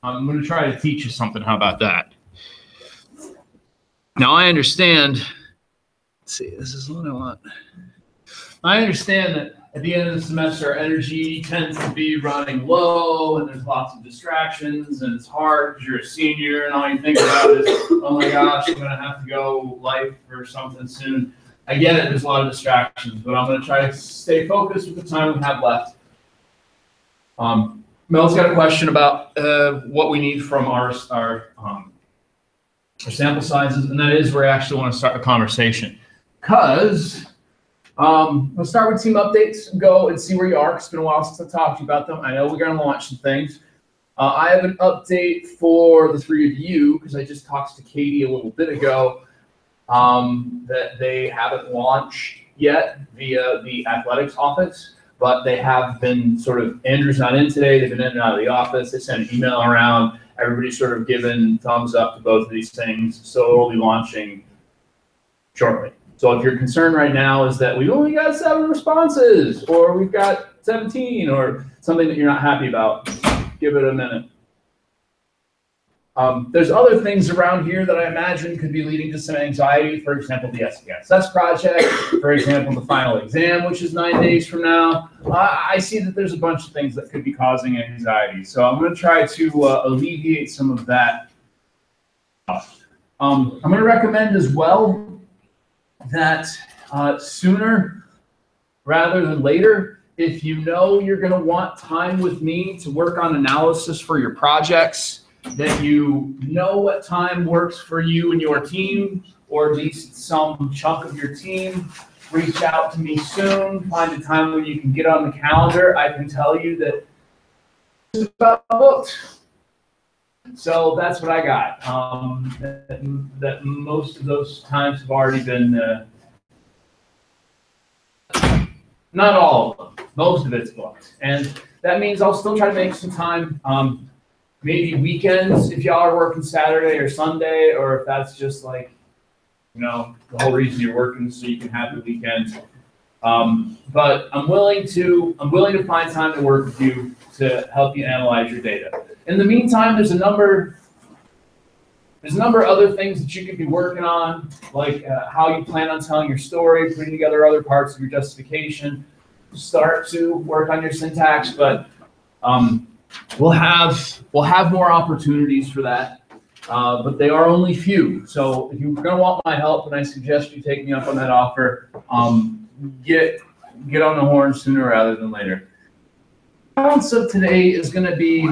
I'm going to try to teach you something. How about that? Now, I understand. Let's see, this is what I want. I understand that at the end of the semester, energy tends to be running low, and there's lots of distractions, and it's hard because you're a senior, and all you think about is, oh my gosh, I'm going to have to go life or something soon. I get it, there's a lot of distractions, but I'm going to try to stay focused with the time we have left. Mel's got a question about what we need from our sample sizes, and that is where I actually want to start the conversation. Because let's start with team updates and go and see where you are. It's been a while since I talked to you about them. I know we're going to launch some things. I have an update for the three of you because I just talked to Katie a little bit ago that they haven't launched yet via the athletics office, but they have been sort of, Andrew's not in today, they've been in and out of the office, they sent an email around, everybody's sort of given thumbs up to both of these things, so it'll be launching shortly. So if your concern right now is that we've only got 7 responses, or we've got 17, or something that you're not happy about, give it a minute. There's other things around here that I imagine could be leading to some anxiety. For example, the SPSS project, for example, the final exam, which is 9 days from now. I see that there's a bunch of things that could be causing anxiety. So I'm going to try to alleviate some of that. I'm going to recommend as well that sooner rather than later, if you know you're going to want time with me to work on analysis for your projects, that you know what time works for you and your team, or at least some chunk of your team, reach out to me soon, find a time when you can get on the calendar. I can tell you that it's about booked. So that's what I got. That most of those times have already been, not all of them, most of it's booked. And that means I'll still try to make some time, maybe weekends if y'all are working Saturday or Sunday, or if that's just like, you know, the whole reason you're working so you can have the weekends. But I'm willing to find time to work with you to help you analyze your data. In the meantime, there's a number of other things that you could be working on, like how you plan on telling your story, putting together other parts of your justification, start to work on your syntax, but we'll have more opportunities for that, but they are only few. So if you're going to want my help, then I suggest you take me up on that offer. Get on the horn sooner rather than later. The balance of today is going to be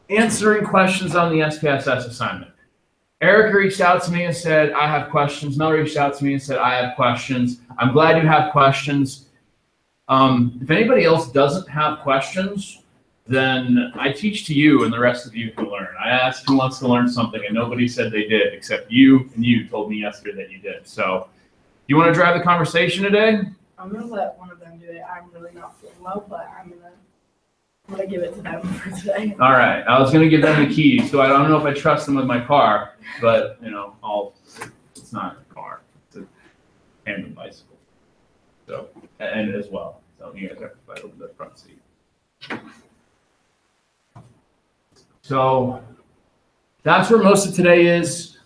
answering questions on the SPSS assignment. Eric reached out to me and said, I have questions. Mel reached out to me and said, I have questions. I'm glad you have questions. If anybody else doesn't have questions, then I teach to you and the rest of you can learn. I asked who wants to learn something and nobody said they did, except you, and you told me yesterday that you did. So you want to drive the conversation today? I'm going to let one of them do it. I'm really not feeling well, but I'm gonna give it to them for today. All right. I was going to give them the keys, so I don't know if I trust them with my car, but you know, it's not a car. It's a tandem bicycle. So, and as well. So you guys have to fight over the front seat. So that's where most of today is.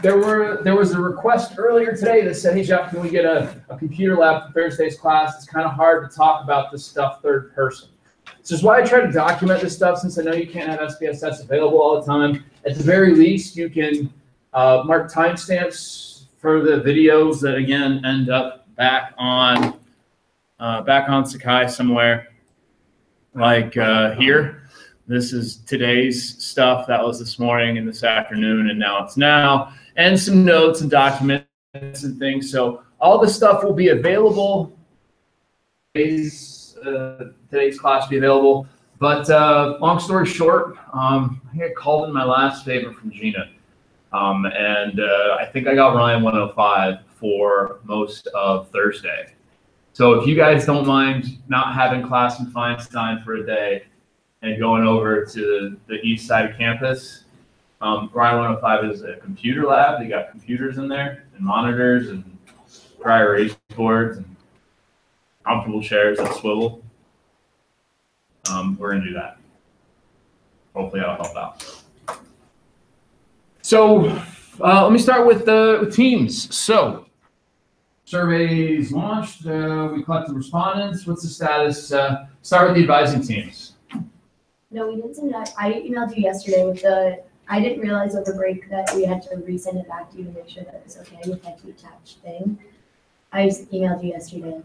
There was a request earlier today that said, hey Jeff, can we get a computer lab for Thursday's class? It's kind of hard to talk about this stuff third person. This is why I try to document this stuff, since I know you can't have SPSS available all the time. At the very least, you can mark timestamps for the videos that again end up back on Sakai somewhere, like here. This is today's stuff. That was this morning and this afternoon, and now it's now. And some notes and documents and things. So all this stuff will be available. Today's class will be available. But long story short, I got called in my last favor from Gina. And I think I got Ryan 105 for most of Thursday. So if you guys don't mind not having class in Feinstein for a day and going over to the east side of campus, Ryan 105 is a computer lab. They got computers in there and monitors and dry erase boards and comfortable chairs that swivel. We're going to do that. hopefully that'll help out. So let me start with teams. So surveys launched. We collected respondents. What's the status? Start with the advising teams. No, we didn't send it out. I emailed you yesterday with I didn't realize over break that we had to resend it back to you to make sure that it was okay with like the attached thing. I just emailed you yesterday.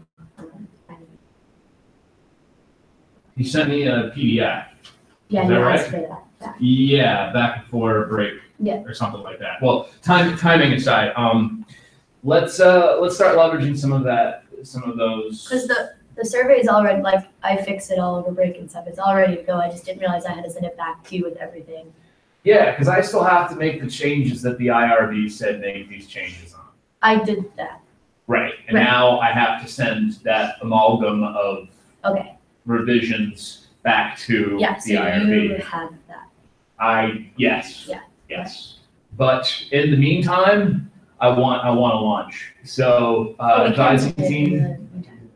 You sent me a PDF. Yeah, Is you that asked right? for that. Yeah, back before break. Yeah. Or something like that. Well, timing aside, let's start leveraging some of those. Because the survey is already, like, I fixed it all over break and stuff. It's all ready to go. I just didn't realize I had to send it back to you with everything. Yeah, because I still have to make the changes that the IRB said make these changes on. I did that. Right, and Right. now I have to send that amalgam of Okay. revisions back to Yeah, the so IRB. you have that. Yes. Yeah. Yes. But in the meantime, I want to launch. So But we can advising do it in team, the meantime.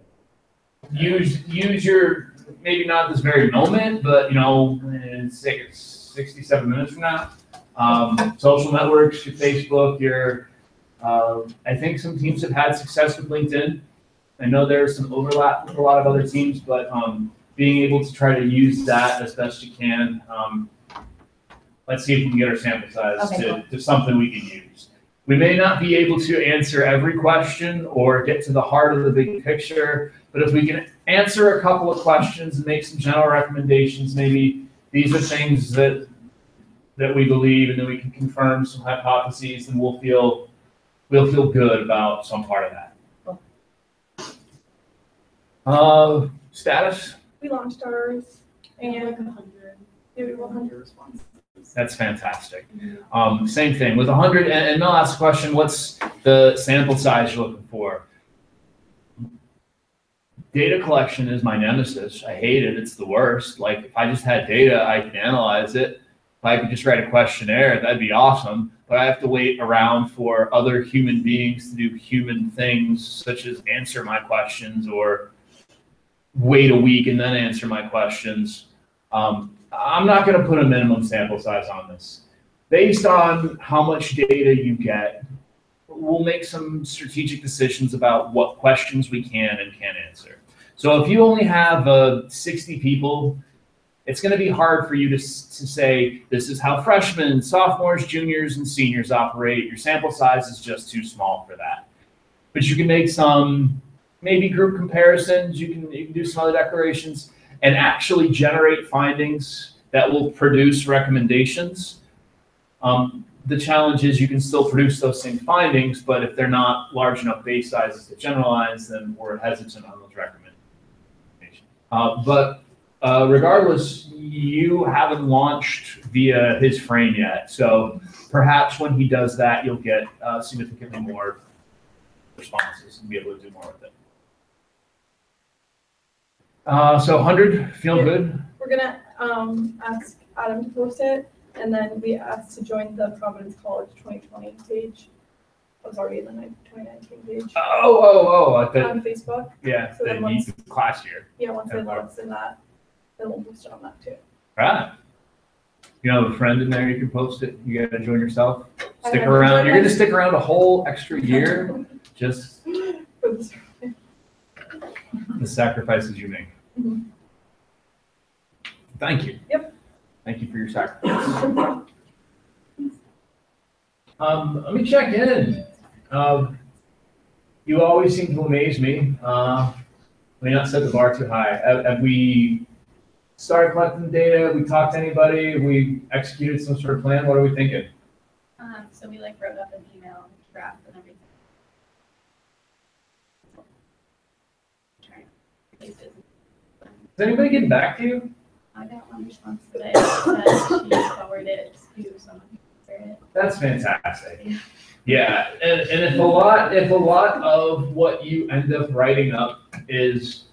use your, maybe not this very moment, but in 67 minutes from now, social networks, your Facebook, I think some teams have had success with LinkedIn. I know there's some overlap with a lot of other teams, but being able to try to use that as best you can. Let's see if we can get our sample size to something we can use. We may not be able to answer every question or get to the heart of the big picture, but if we can answer a couple of questions and make some general recommendations, maybe these are things that we believe, and then we can confirm some hypotheses, and we'll feel good about some part of that. Status? We launched ours and like 100, maybe 100 responses. That's fantastic. Same thing with 100, and Mel asked the question, what's the sample size you're looking for? Data collection is my nemesis. I hate it. It's the worst. Like, if I just had data, I could analyze it. If I could just write a questionnaire, that'd be awesome. But I have to wait around for other human beings to do human things, such as answer my questions or wait a week and then answer my questions. I'm not going to put a minimum sample size on this. Based on how much data you get, we'll make some strategic decisions about what questions we can and can't answer. So if you only have 60 people, it's going to be hard for you to say, this is how freshmen, sophomores, juniors, and seniors operate. Your sample size is just too small for that. But you can make some maybe group comparisons. You can do some other declarations and actually generate findings that will produce recommendations. The challenge is you can still produce those same findings, but if they're not large enough base sizes to generalize, then we're hesitant on those recommendations. But regardless, you haven't launched via his frame yet. So perhaps when he does that, you'll get significantly more responses and be able to do more with it. So 100, feel good? We're gonna ask Adam to post it, and then we asked to join the Providence College 2020 page. I was already in the 2019 page. On Facebook. Yeah, So then once, class year. yeah, once they let us in that, then we'll post it on that too. Right. You have a friend in there, you can post it. You gotta join yourself. I Stick have to around. join You're gonna my- stick around a whole extra year. Just For this- the sacrifices you make. Mhm. Thank you. Yep. Thank you for your sacrifice. Let me check in. You always seem to amaze me. Let me not set the bar too high. Have we started collecting data? We talked to anybody? We executed some sort of plan? What are we thinking? So we wrote up an email draft and everything. Is anybody getting back to you? I got one response today that she forwarded it to someone who answered it. That's fantastic. Yeah, and if a lot of what you end up writing up is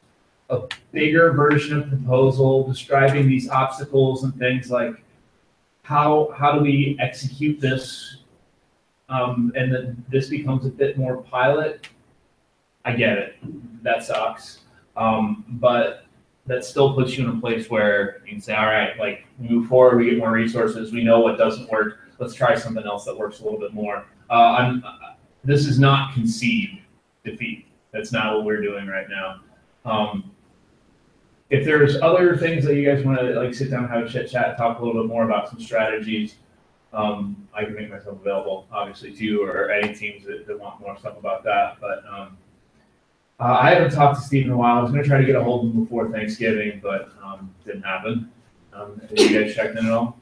a bigger version of proposal describing these obstacles and things like how do we execute this, and then this becomes a bit more pilot. I get it. That sucks. But that still puts you in a place where you can say, all right, like move forward, we get more resources, we know what doesn't work, let's try something else that works a little bit more. This is not concede defeat. That's not what we're doing right now. If there's other things that you guys want to like sit down, have a chit chat, talk a little bit more about some strategies, I can make myself available, obviously, to you or any teams that want more stuff about that. But I haven't talked to Steve in a while. I was going to try to get a hold of him before Thanksgiving, but didn't happen. Have you guys checked in at all?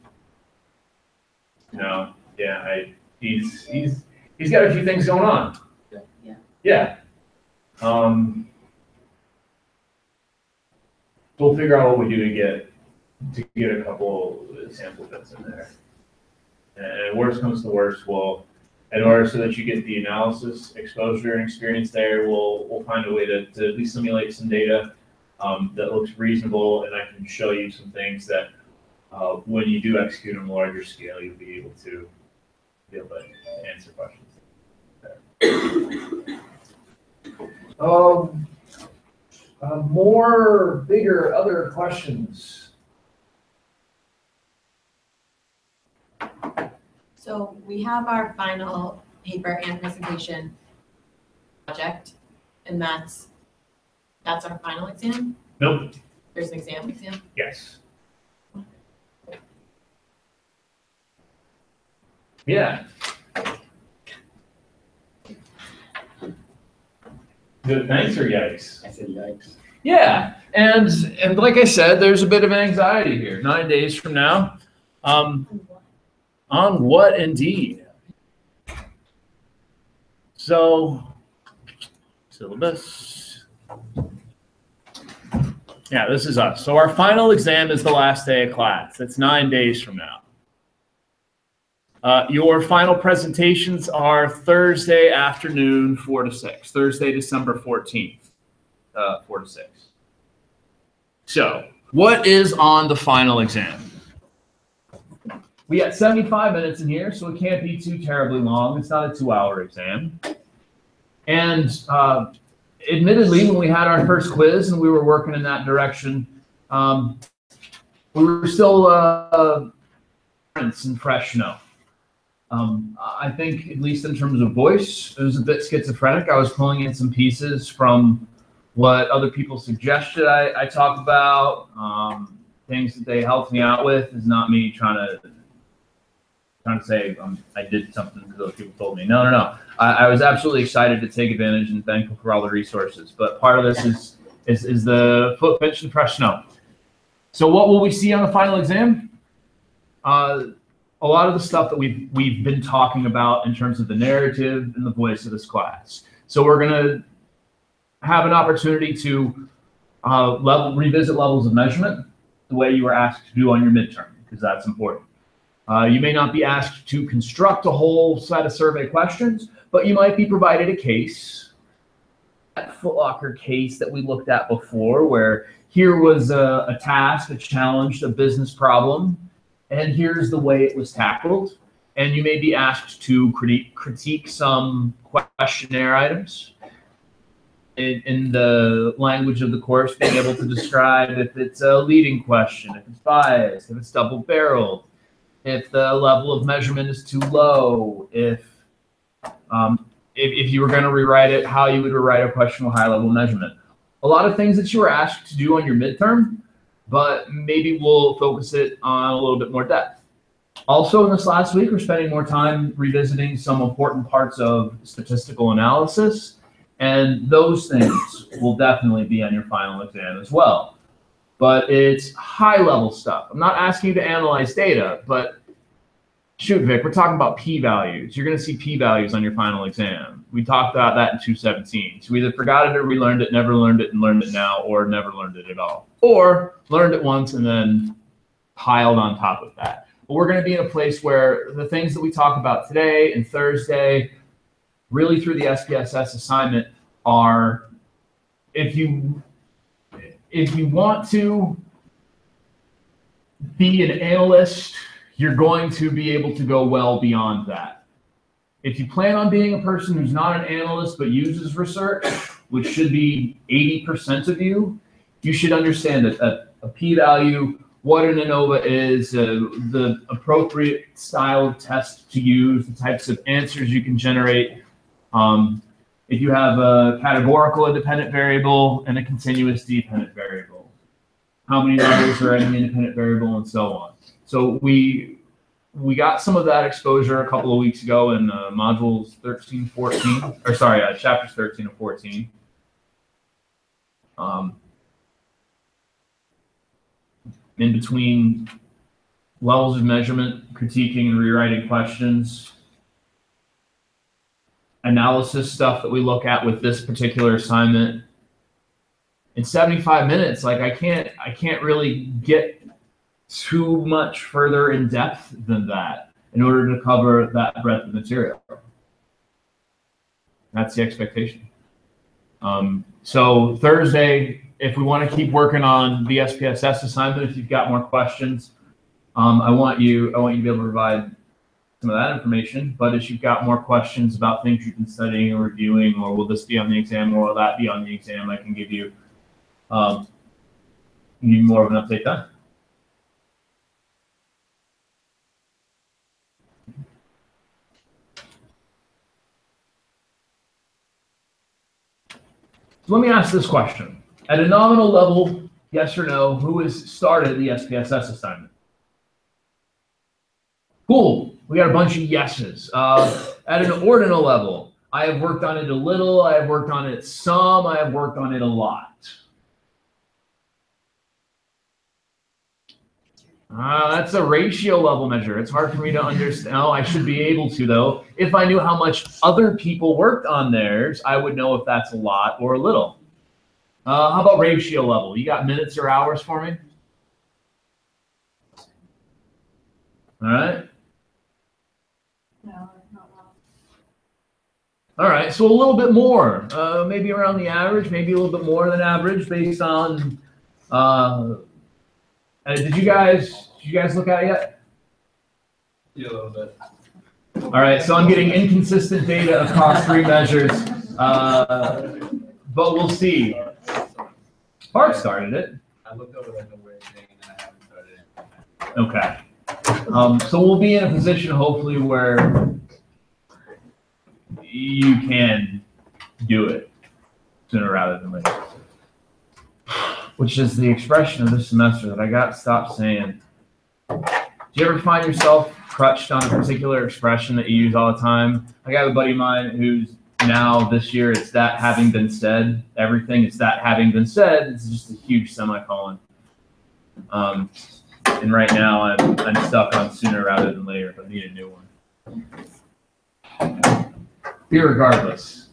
No. Yeah, he's got a few things going on. Yeah. We'll figure out what we do to get a couple sample bits in there. And worst comes to worst, in order so that you get the analysis, exposure, and experience there, we'll find a way to at least simulate some data that looks reasonable, and I can show you some things that when you do execute on a larger scale, you'll be able to answer questions. More bigger other questions. So we have our final paper and presentation project, and that's our final exam? Nope. There's an exam? Yes. Yeah. Good, thanks or yikes? I said yikes. Yeah, and like I said, there's a bit of anxiety here. 9 days from now. On what indeed? So, syllabus. Yeah, this is us. So our final exam is the last day of class. That's 9 days from now. Your final presentations are Thursday afternoon, 4 to 6. Thursday, December 14th, 4 to 6. So, what is on the final exam? We got 75 minutes in here, so it can't be too terribly long. It's not a 2-hour exam. And admittedly, when we had our first quiz and we were working in that direction, we were still friends and fresh no. I think, at least in terms of voice, it was a bit schizophrenic. I was pulling in some pieces from what other people suggested I talk about, things that they helped me out with. Is not me trying to say I did something because those people told me. No. I was absolutely excited to take advantage and thankful for all the resources. But part of this is the foot pinch and fresh snow. So what will we see on the final exam? A lot of the stuff that we've been talking about in terms of the narrative and the voice of this class. So we're going to have an opportunity to revisit levels of measurement the way you were asked to do on your midterm, because that's important. You may not be asked to construct a whole set of survey questions, but you might be provided a case, that Foot Locker case that we looked at before, where here was a task, a challenge, a business problem, and here's the way it was tackled. And you may be asked to critique some questionnaire items in the language of the course, being able to describe if it's a leading question, if it's biased, if it's double-barreled, if the level of measurement is too low, if you were going to rewrite it, how you would rewrite a question with high-level measurement. A lot of things that you were asked to do on your midterm, but maybe we'll focus it on a little bit more depth. Also, in this last week, we're spending more time revisiting some important parts of statistical analysis, and those things will definitely be on your final exam as well. But it's high-level stuff. I'm not asking you to analyze data, but shoot, Vic, we're talking about p-values. You're going to see p-values on your final exam. We talked about that in 217. So we either forgot it or relearned it, never learned it, and learned it now, or never learned it at all. Or learned it once and then piled on top of that. But we're going to be in a place where the things that we talk about today and Thursday, really through the SPSS assignment, are if you want to be an analyst, you're going to be able to go well beyond that. If you plan on being a person who's not an analyst but uses research, which should be 80% of you, you should understand that a p-value, what an ANOVA is, the appropriate style of test to use, the types of answers you can generate. If you have a categorical independent variable and a continuous dependent variable, how many levels are any independent variable, and so on. So we got some of that exposure a couple of weeks ago in modules 13, 14, or sorry, chapters 13 and 14. In between levels of measurement, critiquing and rewriting questions, analysis stuff that we look at with this particular assignment. In 75 minutes, like I can't really get too much further in depth than that in order to cover that breadth of material. That's the expectation. So Thursday, if we want to keep working on the SPSS assignment, if you've got more questions, I want you to be able to provide some of that information. But if you've got more questions about things you've been studying or reviewing, or will this be on the exam, or will that be on the exam, I can give you more of an update then. So let me ask this question. At a nominal level, yes or no, who has started the SPSS assignment? Cool, we got a bunch of yeses. At an ordinal level, I have worked on it a little, I have worked on it some, I have worked on it a lot. That's a ratio level measure. It's hard for me to understand. Oh, I should be able to, though. If I knew how much other people worked on theirs, I would know if that's a lot or a little. How about ratio level? You got minutes or hours for me? All right. No, not well. All right, so a little bit more, maybe around the average, maybe a little bit more than average based on, did you guys look at it yet? Yeah, a little bit. All right, so I'm getting inconsistent data across 3 measures, but we'll see. Park started it. I looked over like a weird thing and I haven't started it. Okay. So we'll be in a position hopefully where you can do it sooner rather than later. Which is the expression of this semester that I got to stop saying. Do you ever find yourself crutched on a particular expression that you use all the time? I got a buddy of mine who's now this year, it's that having been said. Everything, it's that having been said. It's just a huge semicolon. And right now I'm stuck on sooner rather than later, but I need a new one. Irregardless.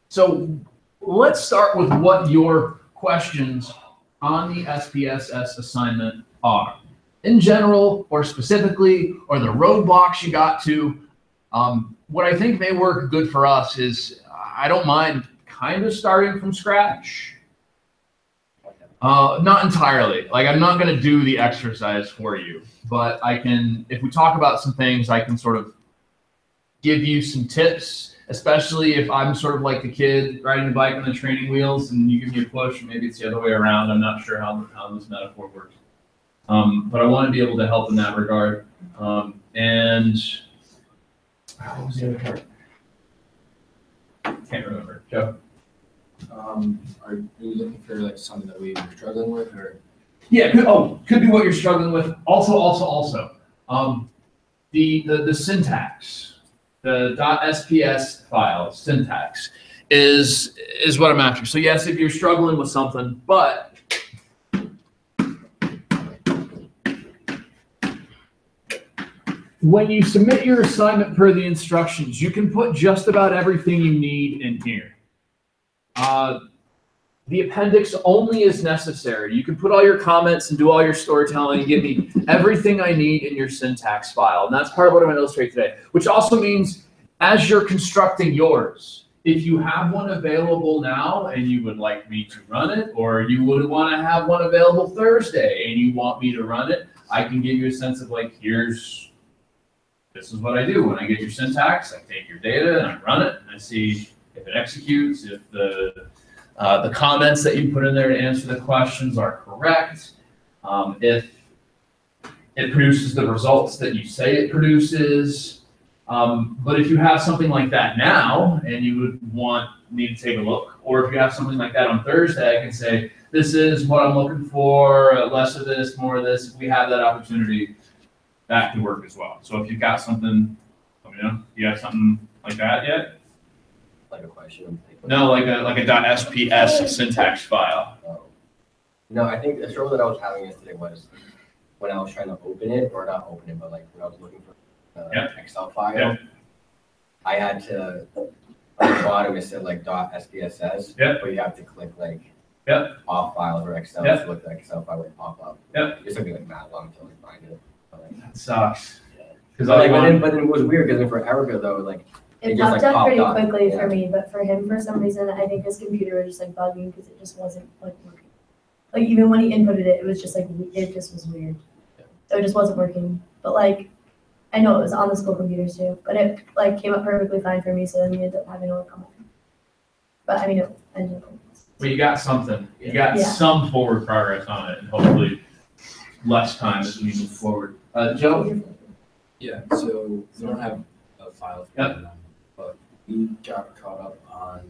So let's start with what your questions on the SPSS assignment are. In general, or specifically, or the roadblocks you got to. What I think may work good for us is I don't mind kind of starting from scratch. Not entirely. Like I'm not going to do the exercise for you, but I can, if we talk about some things, I can sort of give you some tips, especially if I'm sort of like the kid riding the bike on the training wheels and you give me a push, or maybe it's the other way around. I'm not sure how this metaphor works. But I want to be able to help in that regard. And what was the other part? Can't remember. Joe? Are you looking for like something that we were struggling with, or? Yeah, could be what you're struggling with. Also, the syntax, the .sps file syntax is what I'm after. So yes, if you're struggling with something, but when you submit your assignment per the instructions, you can put just about everything you need in here. The appendix only is necessary. You can put all your comments and do all your storytelling and give me everything I need in your syntax file. And that's part of what I'm going to illustrate today, which also means as you're constructing yours, if you have one available now and you would like me to run it, or you would want to have one available Thursday and you want me to run it, I can give you a sense of like, here's this is what I do. When I get your syntax, I take your data and I run it and I see if it executes, if the comments that you put in there to answer the questions are correct, if it produces the results that you say it produces. But if you have something like that now and you would want me to take a look, or if you have something like that on Thursday, I can say, this is what I'm looking for, less of this, more of this. If we have that opportunity, that could work as well. So if you've got something, let me know. You have something like that yet? Like a question? No, like a .spss syntax file. Oh. No, I think the trouble that I was having yesterday was when I was trying to open it, or not open it, but like when I was looking for the Excel file, I had to, on the bottom it said like .spss, but you have to click like all files or Excel to look the Excel file would pop up. It took me like that long to like find it. That sucks. But then it was weird because for Erica though, like it just, popped up pretty up. quickly for me, but for him, for some reason, I think his computer was just like bugging because it just wasn't like working. Like even when he inputted it, it was just like, it just was weird. So it just wasn't working. But like, I know it was on the school computers too, but it like came up perfectly fine for me. So then we ended up having to work on it. But I mean, it ended up. Well, you got something. You got some forward progress on it, and hopefully less time as we move forward. Joe? Yeah, so we don't have a file for them, but we got caught up on,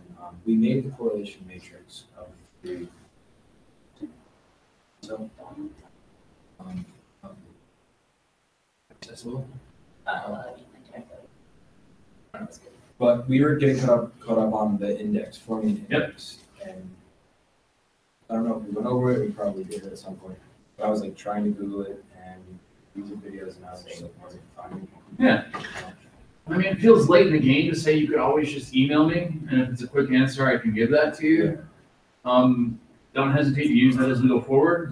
we made the correlation matrix of the, so, accessible. But we were getting caught up on the index, forming an index. And I don't know if we went over it, we probably did it at some point. But I was like trying to Google it and YouTube videos, and I was just like, wasn't finding. Yeah. I mean, it feels late in the game to say you could always just email me, and if it's a quick answer, I can give that to you. Don't hesitate to use that as we go forward.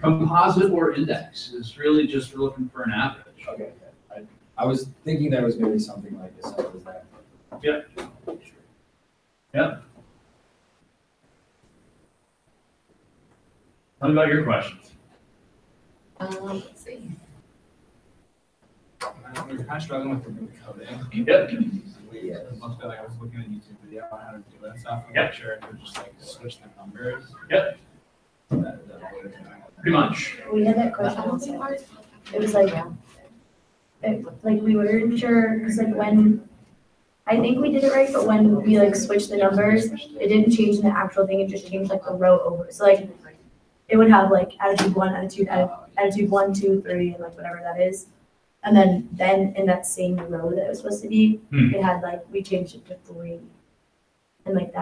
Composite or index is really just looking for an average. Okay. I was thinking that was maybe something like as simple as that. What about your questions? Let's see. We were kind of struggling with the coding. Most of it, I was looking at a YouTube video on how to do that stuff. I'm not sure if it would just like switch the numbers. Pretty much. We had that question also. It was like, like we weren't sure, because like when, I think we did it right, but when we like switched the numbers, it didn't change the actual thing, it just changed like the row over. So like, it would have like attitude 1, attitude 1, 2, 3, and like whatever that is. And then in that same row that it was supposed to be, it had like, we changed it to 3. And like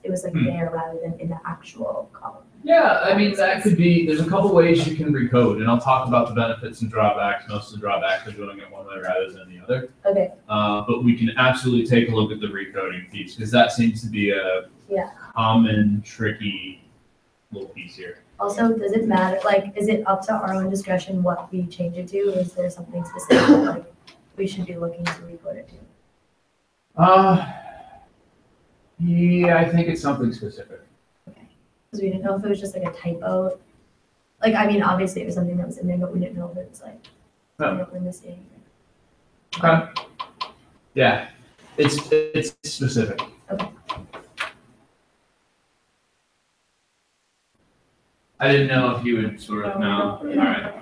it was like there rather than in the actual column. Yeah, I mean, that could be, there's a couple ways you can recode, and I'll talk about the benefits and drawbacks. Most of the drawbacks are doing it one way rather than the other. Okay. But we can absolutely take a look at the recoding piece, because that seems to be a common, tricky little piece here. Also, does it matter, like, is it up to our own discretion what we change it to? Is there something specific that, like, we should be looking to recode it to? Yeah, I think it's something specific. Okay. Because we didn't know if it was just like a typo. Like, I mean, obviously it was something that was in there, but we didn't know if it was like, we're missing. Okay. Yeah, it's specific. Okay. I didn't know if you would sort of know. All right.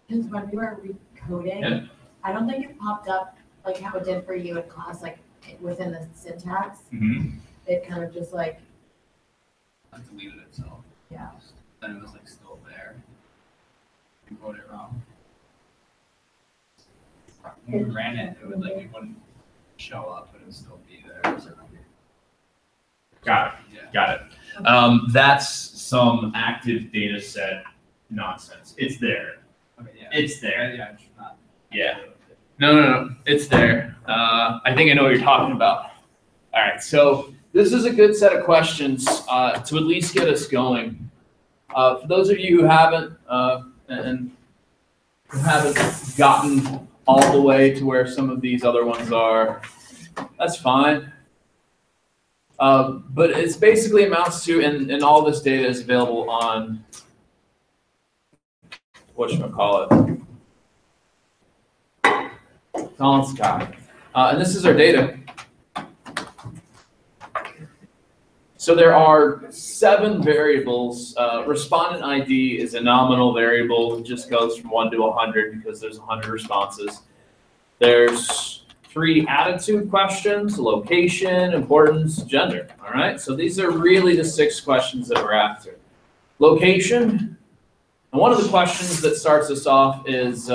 Because when we were recoding, I don't think it popped up like how it did for you in class, like within the syntax. It kind of just like It deleted itself. Yeah. Then it was like still there. You wrote it wrong. When we ran it, it would like it wouldn't show up, but it would still be there. So. Got it. Yeah. Got it. That's some active data set nonsense. It's there. Okay, yeah. It's there. Yeah, it's not. Yeah. No. It's there. I think I know what you're talking about. All right. So this is a good set of questions to at least get us going. For those of you who haven't and who haven't gotten all the way to where some of these other ones are, that's fine. But it's basically amounts to, and all this data is available on whatchamacallit, Tolerance copy. And this is our data. So there are 7 variables. Respondent ID is a nominal variable. It just goes from 1 to 100 because there's 100 responses. There's 3 attitude questions: location, importance, gender. All right, so these are really the 6 questions that we're after. Location, and one of the questions that starts us off is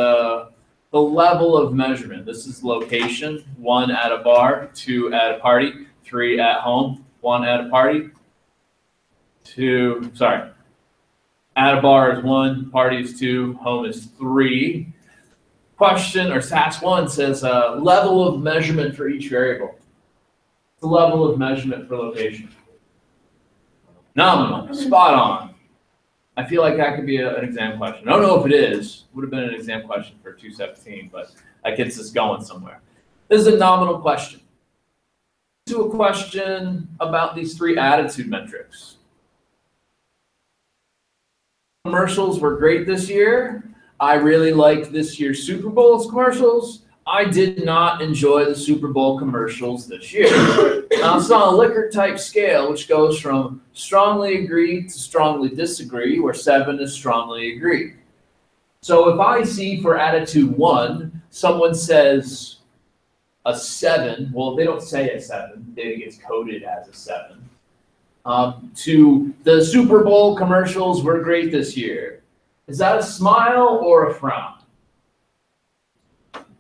the level of measurement. This is location: 1 at a bar, 2 at a party, 3 at home, 1 at a party. 2, sorry, at a bar is 1, party is 2, home is 3. Question, or task 1 says level of measurement for each variable. The level of measurement for location. Nominal, spot on. I feel like that could be an exam question. I don't know if it is. Would have been an exam question for 217, but that gets us going somewhere. This is a nominal question. To a question about these 3 attitude metrics. Commercials were great this year. I really liked this year's Super Bowl commercials. I did not enjoy the Super Bowl commercials this year. Now, it's on a Likert type scale, which goes from strongly agree to strongly disagree, where 7 is strongly agree. So if I see for attitude 1, someone says a 7, well, they don't say a 7, data gets coded as a 7. To the Super Bowl commercials were great this year. Is that a smile or a frown?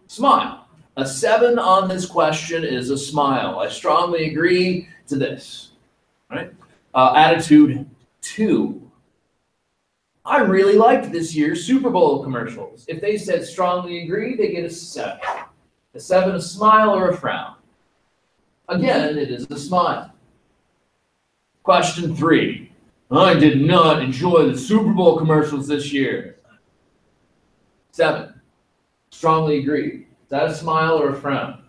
Smile. A 7 on this question is a smile. I strongly agree to this. Right? Attitude 2. I really liked this year's Super Bowl commercials. If they said strongly agree, they get a 7. A 7, a smile or a frown? Again, it is a smile. Question 3. I did not enjoy the Super Bowl commercials this year. 7. Strongly agree. Is that a smile or a frown?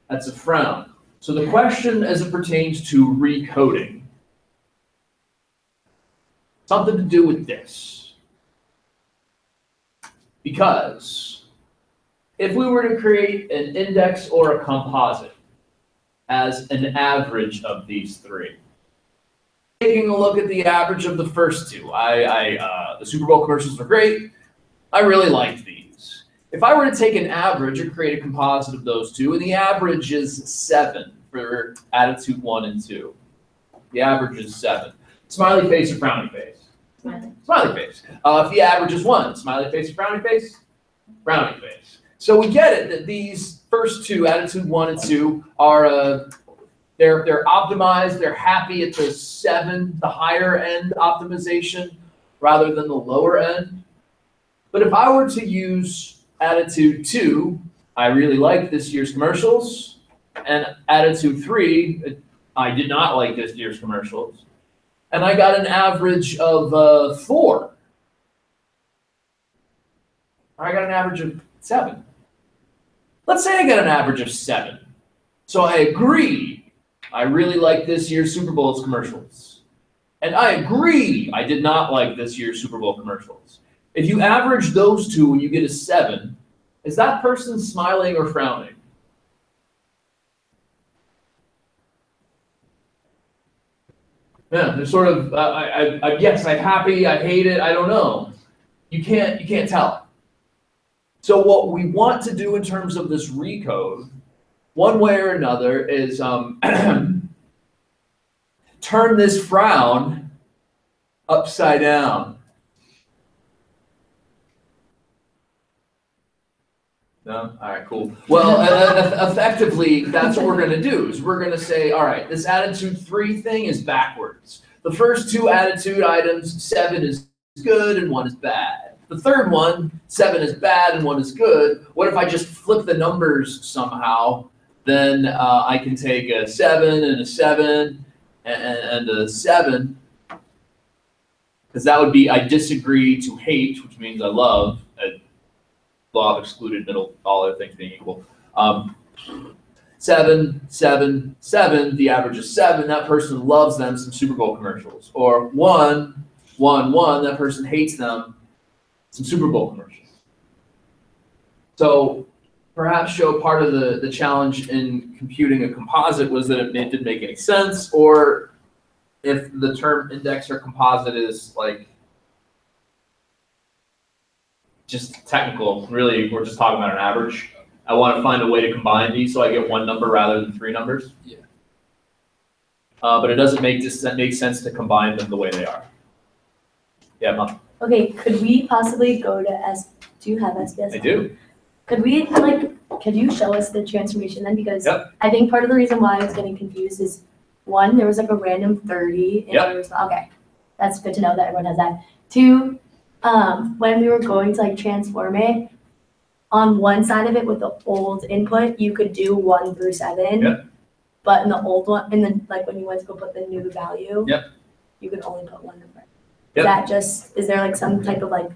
That's a frown. So the question as it pertains to recoding. Something to do with this. Because if we were to create an index or a composite as an average of these 3, taking a look at the average of the first 2. The Super Bowl commercials were great. I really liked these. If I were to take an average or create a composite of those 2, and the average is 7 for attitude 1 and 2. The average is 7. Smiley face or frowny face? Smiley face. If the average is 1, smiley face or frowny face? Frowny face. So we get it that these first 2, attitude 1 and 2, are they're optimized, they're happy at the 7, the higher end optimization, rather than the lower end. But if I were to use attitude 2, I really liked this year's commercials, and attitude 3, I did not like this year's commercials, and I got an average of 4. I got an average of 7. Let's say I got an average of 7. So I agree. I really like this year's Super Bowl commercials. And I agree I did not like this year's Super Bowl commercials. If you average those 2 and you get a 7, is that person smiling or frowning? Yeah, they're sort of, yes, I'm happy, I hate it, I don't know. You can't tell. So what we want to do in terms of this recode, one way or another, is turn this frown upside down. No? All right, cool. Well, effectively, that's what we're going to do, is we're going to say, all right, this attitude 3 thing is backwards. The first 2 attitude items, 7 is good and 1 is bad. The third one, 7 is bad and 1 is good. What if I just flip the numbers somehow? Then I can take a 7 and a 7 and a 7, because that would be I disagree to hate, which means I love. Law of excluded middle, all other things being equal. 7, 7, 7, the average is 7. That person loves them, some Super Bowl commercials. Or 1, 1, 1, that person hates them, some Super Bowl commercials. So perhaps show part of the challenge in computing a composite was that it didn't make any sense, or if the term index or composite is like just technical, really we're just talking about an average. I want to find a way to combine these so I get one number rather than three numbers. Yeah. But it doesn't make sense to combine them the way they are. Yeah, Mom. Okay, could we possibly go to do you have SPS? I do. Could you show us the transformation then? Because Yep. I think part of the reason why I was getting confused is, one, there was like a random 30. Okay, that's good to know that everyone has that. Two, when we were going to like transform it, on one side of it with the old input, you could do 1 through 7. Yep. But in the old one, and then like when you went to go put the new value, Yep. you could only put one number. Yep. Is there like some type of like?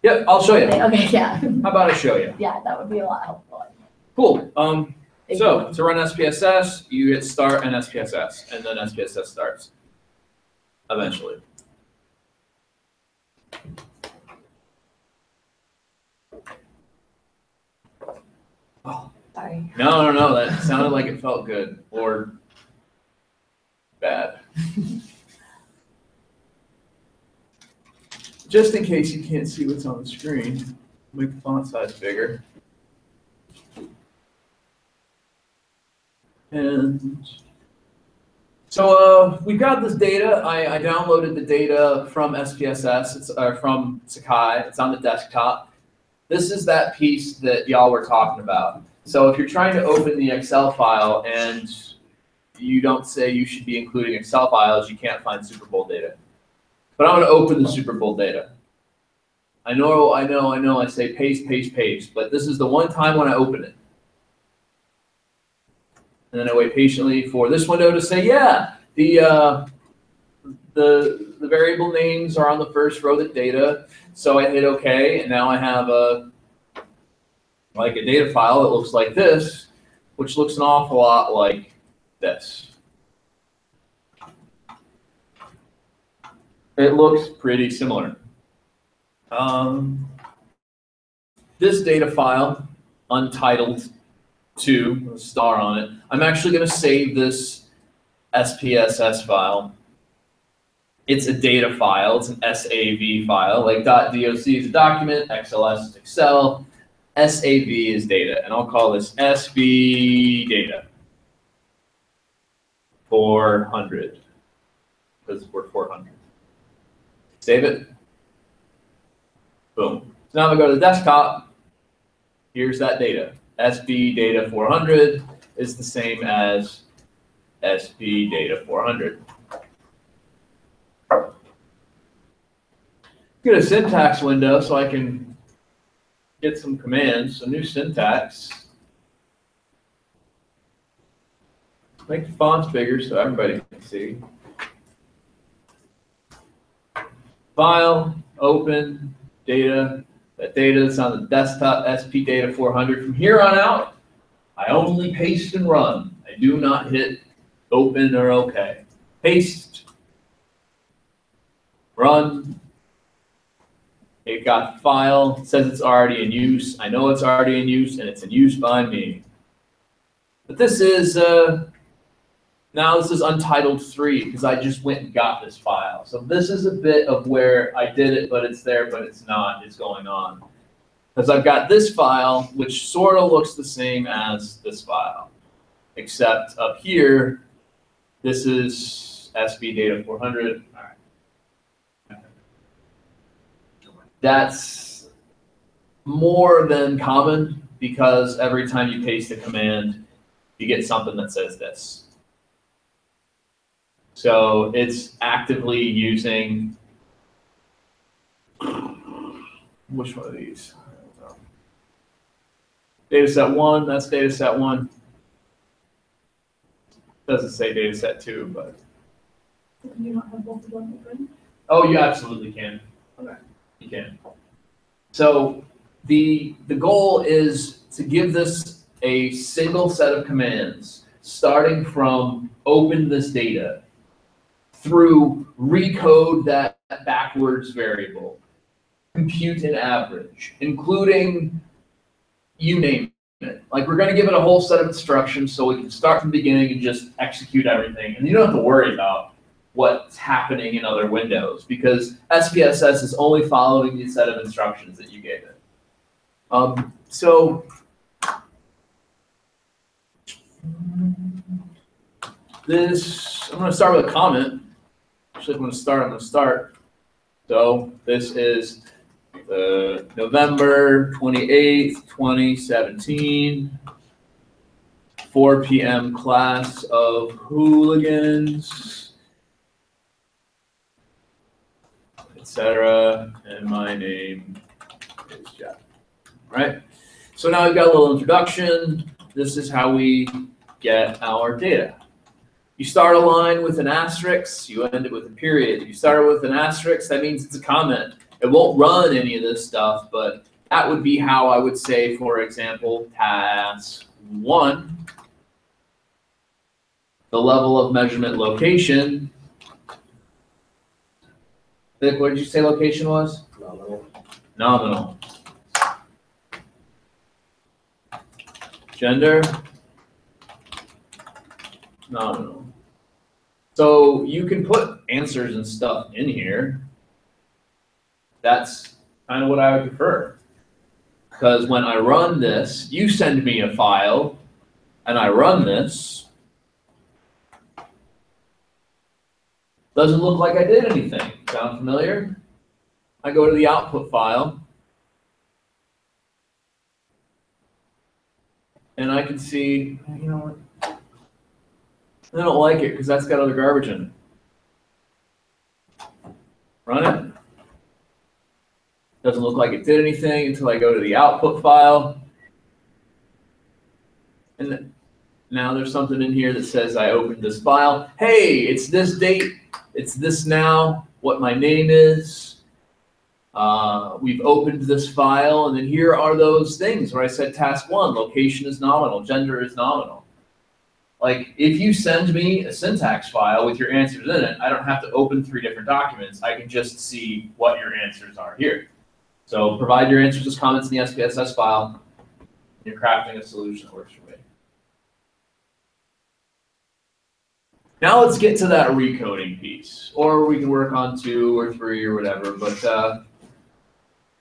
Yep, I'll show you. Okay, yeah. How about I show you? Yeah, that would be a lot helpful. Cool. So to run SPSS, you hit start and SPSS, and then SPSS starts eventually. Oh, sorry. No, that sounded like it felt good or bad. Just in case you can't see what's on the screen, make the font size bigger. And so we got this data. I downloaded the data from SPSS. It's from Sakai. It's on the desktop. This is that piece that y'all were talking about. So if you're trying to open the Excel file and you don't say you should be including Excel files, you can't find Super Bowl data. But I'm going to open the Super Bowl data. I know, I say paste, paste, paste, but this is the one time when I open it. And then I wait patiently for this window to say, yeah, the variable names are on the first row of the data. So I hit OK, and now I have a data file that looks like this, which looks an awful lot like this. It looks pretty similar. This data file, Untitled 2, a star on it, I'm actually going to save this SPSS file. It's a data file. It's an SAV file. Like .doc is a document, XLS is Excel, SAV is data, and I'll call this SB data 400 because we're 400. Save it. Boom. So now if I go to the desktop, here's that data. SB data 400 is the same as SB data 400. Get a syntax window so I can get some commands. So new syntax. Make the fonts bigger so everybody can see. File, open, data. That data that's on the desktop, SP data 400. From here on out, I only paste and run. I do not hit open or OK. Paste, run. It got the file, it says it's already in use. I know it's already in use, and it's in use by me. But this is, now this is Untitled 3, because I just went and got this file. So this is a bit of where I did it, but it's there, but it's not, is going on. Because I've got this file, which sort of looks the same as this file. Except up here, this is SB data 400. All right. That's more than common because every time you paste a command, you get something that says this. So it's actively using, which one of these? Data set 1, that's data set 1. Doesn't say data set 2, but. Can you not have both of them open? Oh, you absolutely can. Okay. You can. So the goal is to give this a single set of commands, starting from open this data through recode that backwards variable, compute an average, including you name it. Like we're going to give it a whole set of instructions so we can start from the beginning and just execute everything. And you don't have to worry about what's happening in other windows because SPSS is only following the set of instructions that you gave it. So this, I'm going to start with a comment. Actually, I'm going to start. So this is the November 28th, 2017, 4 p.m. class of hooligans, etc. And my name is Jeff. All right. So now we've got a little introduction. This is how we get our data. You start a line with an asterisk, you end it with a period. You start it with an asterisk, that means it's a comment. It won't run any of this stuff, but that would be how I would say, for example, task 1, the level of measurement location. Vic, what did you say location was? Nominal. Nominal. Gender? Nominal. So you can put answers and stuff in here. That's kind of what I would prefer. Because when I run this, you send me a file, and I run this. Doesn't look like I did anything. Sound familiar? I go to the output file. And I can see, you know what? I don't like it because that's got other garbage in it. Run it. Doesn't look like it did anything until I go to the output file. And now there's something in here that says I opened this file. Hey, it's this date. It's this now, what my name is. We've opened this file, and then here are those things where I said task 1, location is nominal, gender is nominal. Like, if you send me a syntax file with your answers in it, I don't have to open 3 different documents. I can just see what your answers are here. So provide your answers as comments in the SPSS file. You're crafting a solution that works for me. Now let's get to that recoding piece. Or we can work on 2 or 3 or whatever. But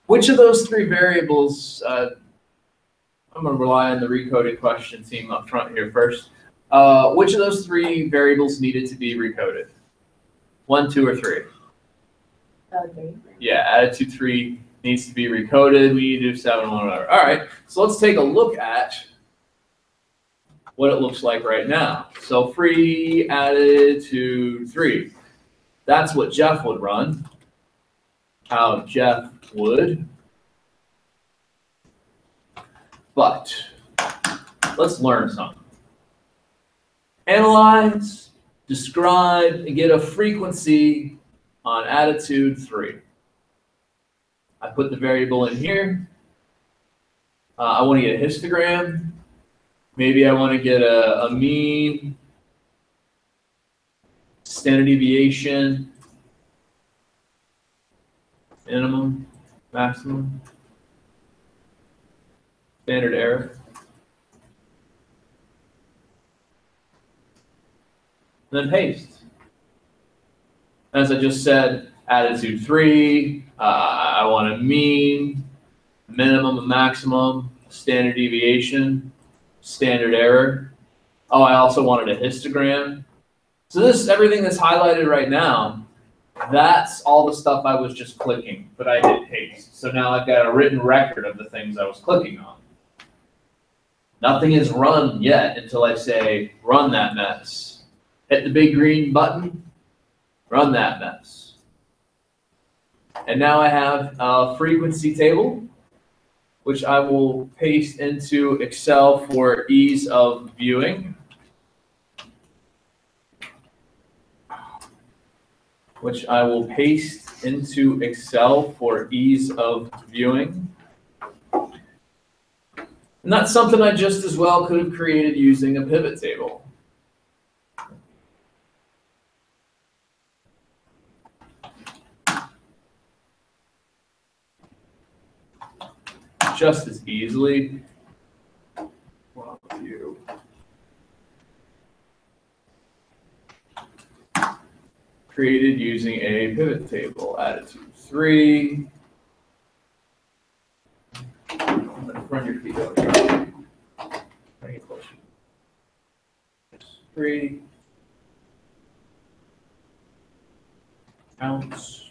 which of those 3 variables, I'm going to rely on the recoding question team up front here first. Which of those 3 variables needed to be recoded? 1, 2, or 3? 3. Yeah, attitude 3 needs to be recoded. We need to do 7, 1, whatever. All right, so let's take a look at what it looks like right now. So free attitude 3. That's what Jeff would run. How Jeff would. But let's learn something. Analyze, describe, and get a frequency on attitude 3. I put the variable in here. I want to get a histogram. Maybe I want to get a mean, standard deviation, minimum, maximum, standard error. Then paste. As I just said, attitude 3, I want a mean, minimum and maximum, standard deviation, standard error. Oh, I also wanted a histogram. So this, everything that's highlighted right now, that's all the stuff I was just clicking, but I did paste. So now I've got a written record of the things I was clicking on. Nothing is run yet until I say, run that mess. Hit the big green button, run that mess. And now I have a frequency table, which I will paste into Excel for ease of viewing. Which I will paste into Excel for ease of viewing. And that's something I just as well could have created using a pivot table. Just as easily. created using a pivot table. Attitude 3. Run your feet over. Bring it closer. 3. Ounce.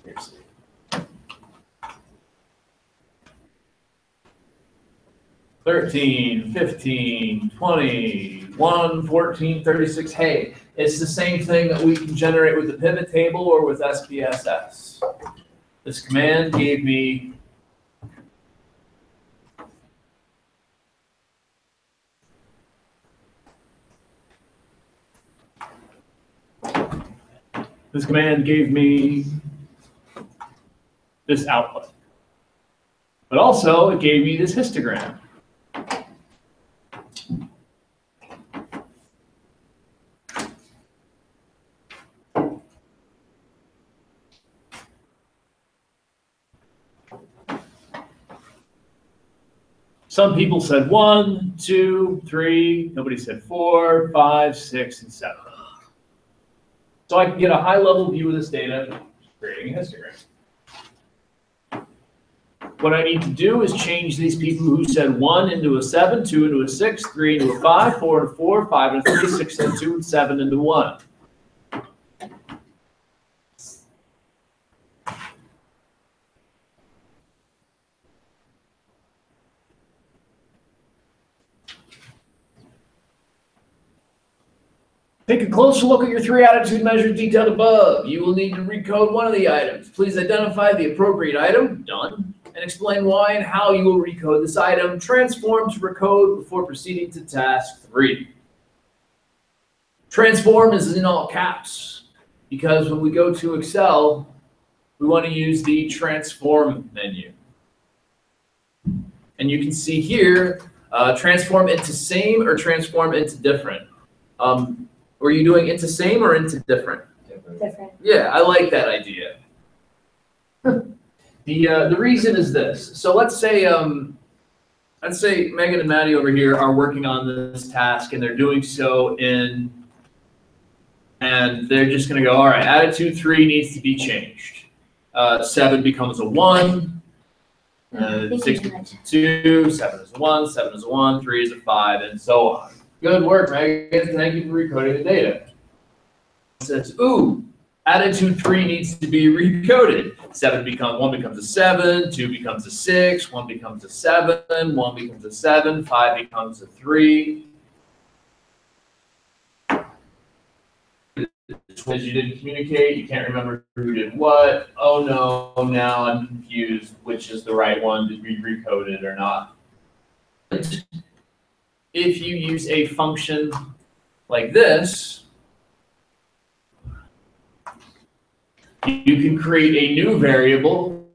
Here's the 13, 15, 20, 1, 14, 36. Hey, it's the same thing that we can generate with the pivot table or with SPSS. This command gave me this output. But also, it gave me this histogram. Some people said 1, 2, 3. Nobody said 4, 5, 6, and 7. So I can get a high-level view of this data, creating a histogram. What I need to do is change these people who said 1 into a 7, 2 into a 6, 3 into a 5, 4 into 4, 5 into 3, 6 into 2, and 7 into 1. Take a closer look at your 3 attitude measures detailed above. You will need to recode one of the items. Please identify the appropriate item, done, and explain why and how you will recode this item. Transform to recode before proceeding to task 3. Transform is in all caps because when we go to Excel, we want to use the transform menu. And you can see here, transform into same or transform into different. Were you doing into same or into different? Different. Yeah, I like that idea. The reason is this. So let's say Megan and Maddie over here are working on this task and they're doing so and they're just going to go, all right, attitude 3 needs to be changed. 7 becomes a 1. 6 becomes a 2. 7 is a 1. 7 is a 1. 3 is a 5, and so on. Good work, Megan. Thank you for recoding the data. It says, ooh, attitude 3 needs to be recoded. 1 becomes a 7, 2 becomes a 6, 1 becomes a 7, 1 becomes a 7, 5 becomes a 3. Because you didn't communicate, you can't remember who did what. Oh no, now I'm confused which is the right one to be recoded or not. If you use a function like this, you can create a new variable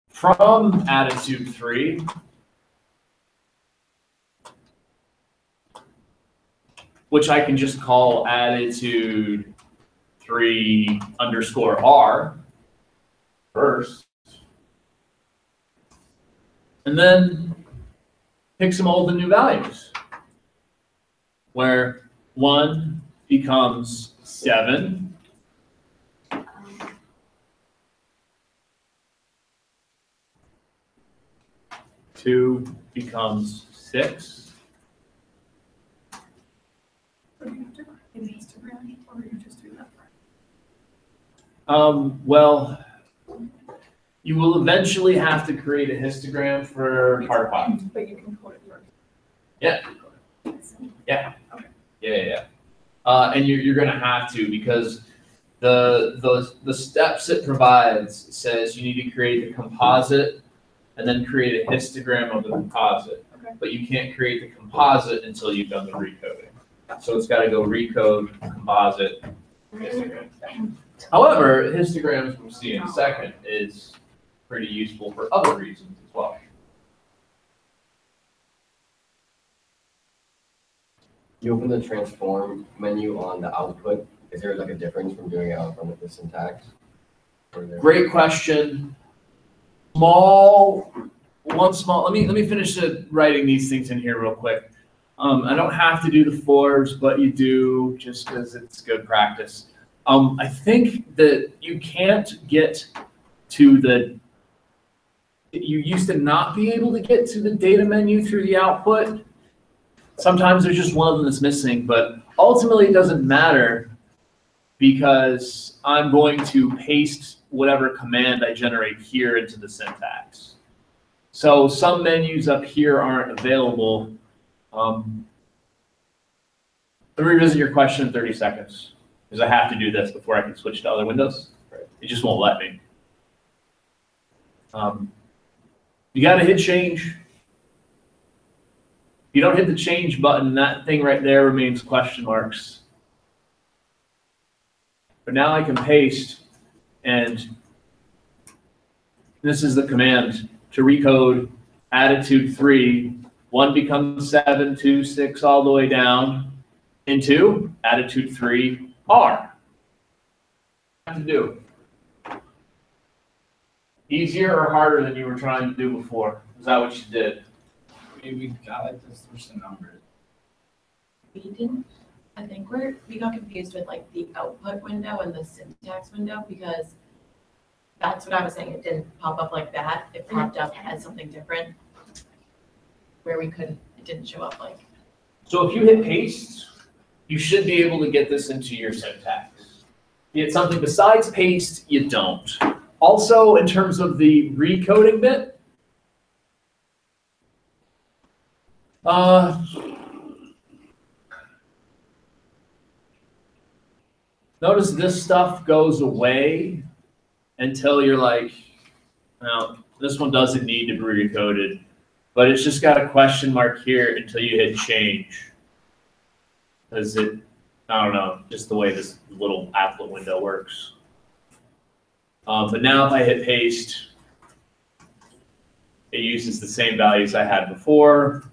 from attitude 3 which I can just call attitude 3 underscore R first. And then pick some old and new values, where 1 becomes 7, 2 becomes 6. Well, you will eventually have to create a histogram for part 5. But you can code it first. Yeah. Yeah. Okay. Yeah. And you're going to have to, because the steps it provides says you need to create the composite and then create a histogram of the composite. Okay. But you can't create the composite until you've done the recoding. So it's got to go recode, composite, histogram. However, histograms we'll see in a second is pretty useful for other reasons as well. You open the transform menu on the output. Is there like a difference from doing it on with the syntax? Great question. let me finish writing these things in here real quick. I don't have to do the fours, but you do just because it's good practice. I think that you can't get to you used to not be able to get to the data menu through the output. Sometimes there's just one of them that's missing, but ultimately it doesn't matter because I'm going to paste whatever command I generate here into the syntax. So some menus up here aren't available. Let me revisit your question in 30 seconds because I have to do this before I can switch to other windows. It just won't let me. You got to hit change. If you don't hit the change button, that thing right there remains question marks. But now I can paste, and this is the command to recode attitude 3. 1 becomes 7, 2, 6, all the way down into attitude 3 R. What to do? Easier or harder than you were trying to do before? Is that what you did? We got like to switch the numbers. We didn't, I think we got confused with like the output window and the syntax window because that's what I was saying. It didn't pop up like that. It popped up as something different where it didn't show up like. So if you hit paste, you should be able to get this into your syntax. If you hit something besides paste, you don't. Also, in terms of the recoding bit, notice this stuff goes away until you're like, well, this one doesn't need to be recoded, but it's just got a question mark here until you hit change. Because I don't know, just the way this little applet window works. But now if I hit paste, it uses the same values I had before.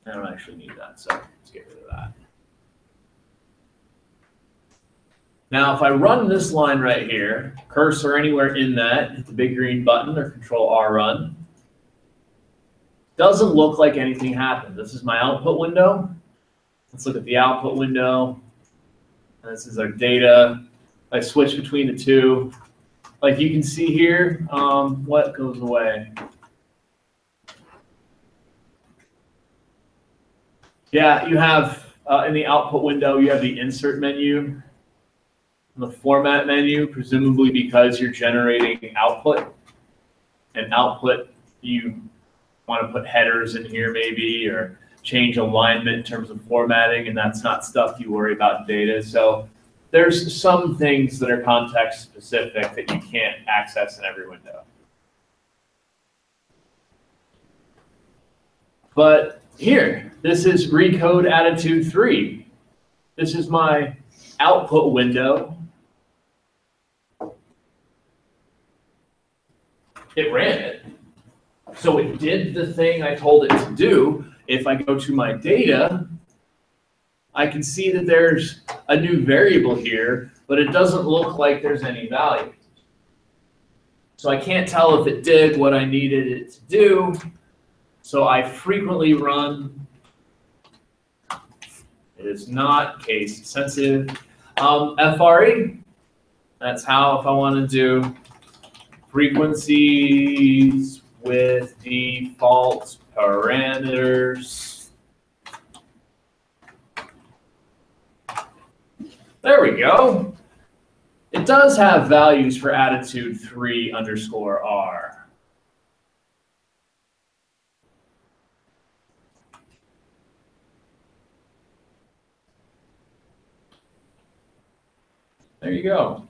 I don't actually need that, so let's get rid of that. Now, if I run this line right here, cursor anywhere in that, hit the big green button or Control R run, doesn't look like anything happened. This is my output window. Let's look at the output window. And this is our data. I switch between the two. Like you can see here, what goes away? Yeah, you have in the output window, you have the insert menu, the format menu, presumably because you're generating output. And output, you want to put headers in here maybe, or change alignment in terms of formatting, and that's not stuff you worry about in data. So there's some things that are context specific that you can't access in every window. But here, this is recode attitude 3. This is my output window. It ran it. So it did the thing I told it to do. If I go to my data, I can see that there's a new variable here, but it doesn't look like there's any value. So I can't tell if it did what I needed it to do. So I frequently run. It is not case sensitive. FRE, that's how if I want to do frequencies with default parameters. There we go. It does have values for attitude 3_R. There you go.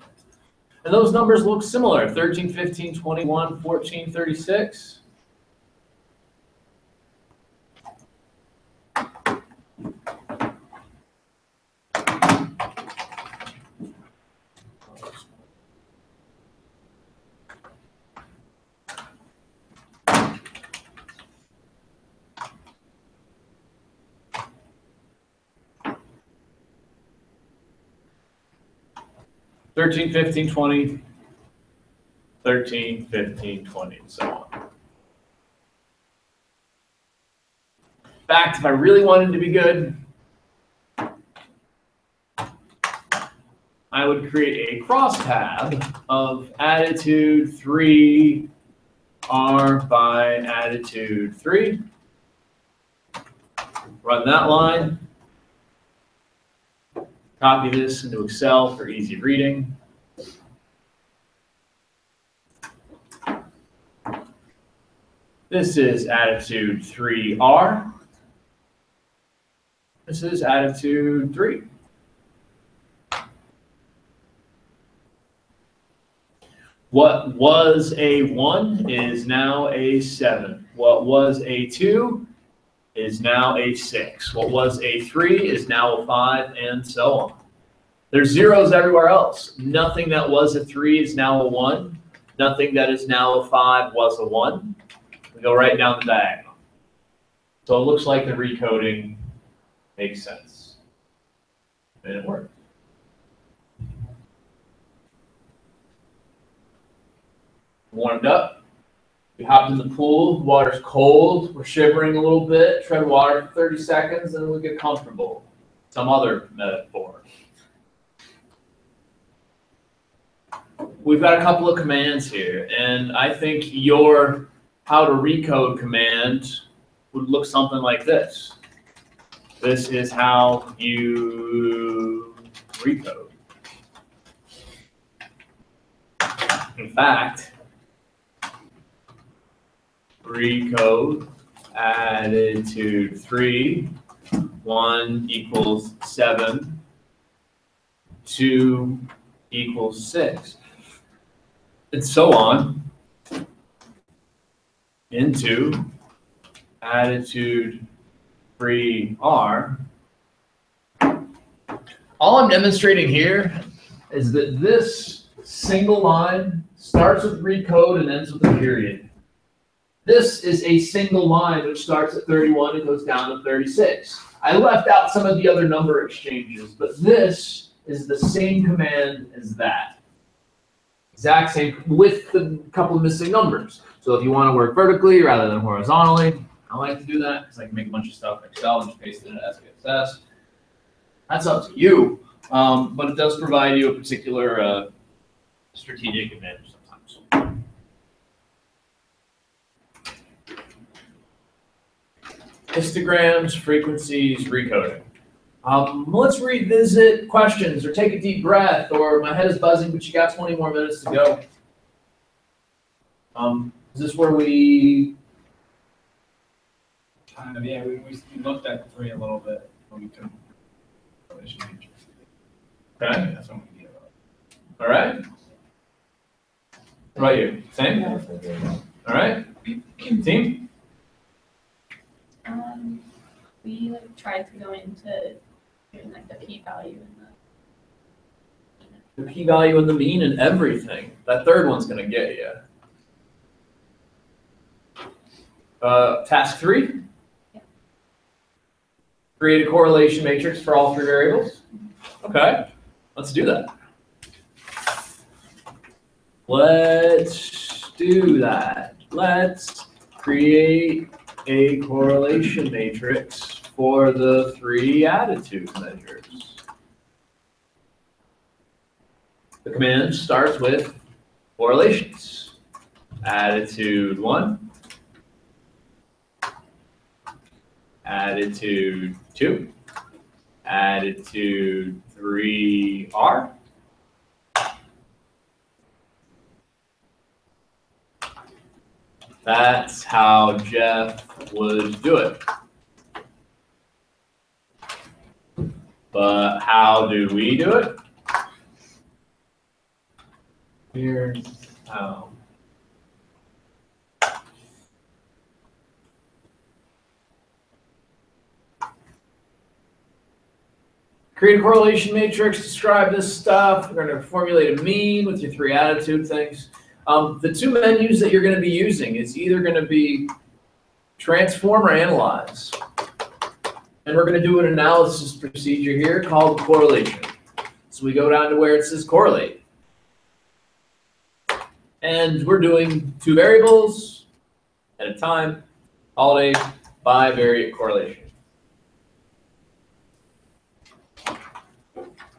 And those numbers look similar, 13, 15, 21, 14, 36. $13, $15, $20, 13, 15, 20, and so on. In fact, if I really wanted to be good, I would create a crosstab of attitude 3 R by attitude 3. Run that line. Copy this into Excel for easy reading. This is attitude 3R. This is attitude 3. What was a 1 is now a 7. What was a 2 is now a 6. What was a 3 is now a 5, and so on. There's zeros everywhere else. Nothing that was a 3 is now a 1. Nothing that is now a 5 was a 1. We go right down the diagonal. So it looks like the recoding makes sense. And it worked. Warmed up. We hopped in the pool. Water's cold. We're shivering a little bit. Tread water for 30 seconds, and then we get comfortable. Some other metaphor. We've got a couple of commands here, and I think your how to recode command would look something like this. This is how you recode. In fact, recode attitude 3, 1 equals 7, 2 equals 6, and so on into attitude 3R. All I'm demonstrating here is that this single line starts with recode and ends with a period. This is a single line which starts at 31 and goes down to 36. I left out some of the other number exchanges, but this is the same command as that. Exact same with a couple of missing numbers. So if you want to work vertically rather than horizontally, I like to do that because I can make a bunch of stuff in Excel and just paste it into SPSS. That's up to you, but it does provide you a particular strategic advantage sometimes. Histograms, frequencies, recoding. Let's revisit questions or take a deep breath, or my head is buzzing, but you got 20 more minutes to go. Is this where we... Kind of, yeah, we looked at 3 a little bit when we took relationship. Okay. That's what we did. All right. What about you? Same? All right. Team? We like tried to go into doing like the p-value and The p-value and the mean and everything. That third one's going to get you. Task 3. Yeah. Create a correlation matrix for all 3 variables. Okay, let's do that. Let's do that. Let's create a correlation matrix for the 3 attitude measures. The command starts with correlations. Attitude 1. Attitude 2. Attitude 3R. That's how Jeff would do it. But how do we do it? Here's how. Create a correlation matrix, describe this stuff. We're going to formulate a mean with your 3 attitude things. The 2 menus that you're going to be using is either going to be transform or analyze. And we're going to do an analysis procedure here called correlation. So we go down to where it says correlate. And we're doing two variables at a time, holiday, bivariate correlation.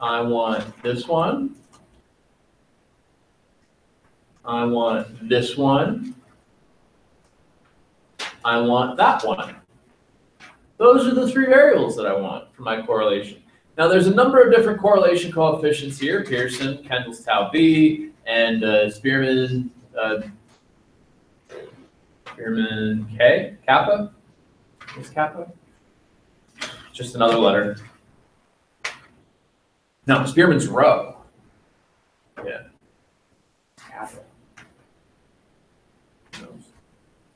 I want this one. I want this one. I want that one. Those are the three variables that I want for my correlation. Now there's a number of different correlation coefficients here, Pearson, Kendall's tau B, and Spearman K, kappa? What's kappa? Just another letter. No, Spearman's rho. Yeah. Kappa.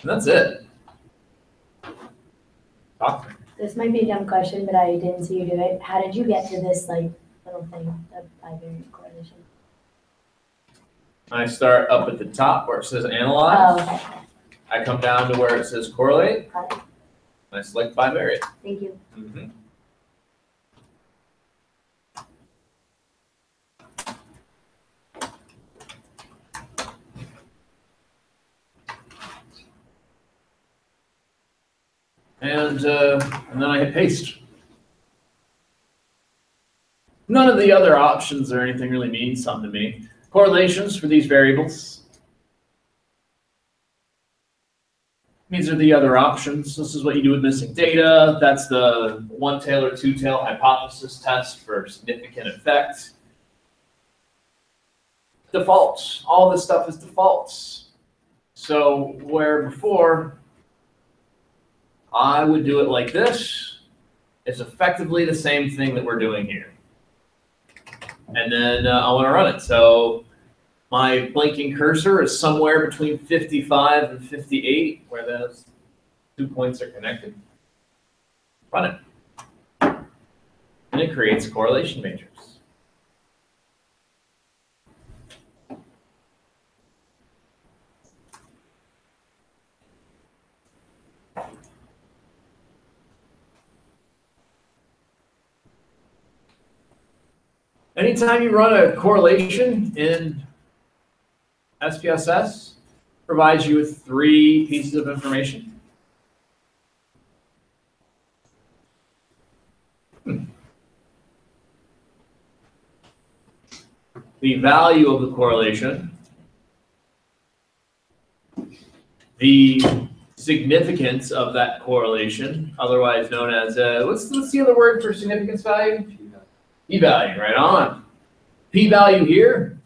And that's it. Talk to me. This might be a dumb question, but I didn't see you do it. How did you get to this like little thing, the bivariate correlation? I start up at the top where it says analyze. Oh, okay. I come down to where it says correlate. Got it. And I select bivariate. Thank you. Mm-hmm. And then I hit paste. None of the other options or anything really means something to me. Correlations for these variables. These are the other options. This is what you do with missing data. That's the one-tail or two-tail hypothesis test for significant effect. Defaults. All this stuff is defaults. So where before I would do it like this, it's effectively the same thing that we're doing here. And then I want to run it. So my blinking cursor is somewhere between 55 and 58, where those 2 points are connected. Run it. And it creates a correlation matrix. Anytime you run a correlation in SPSS, provides you with 3 pieces of information. The value of the correlation, the significance of that correlation, otherwise known as, what's the other word for significance value? P-value, right on. P-value here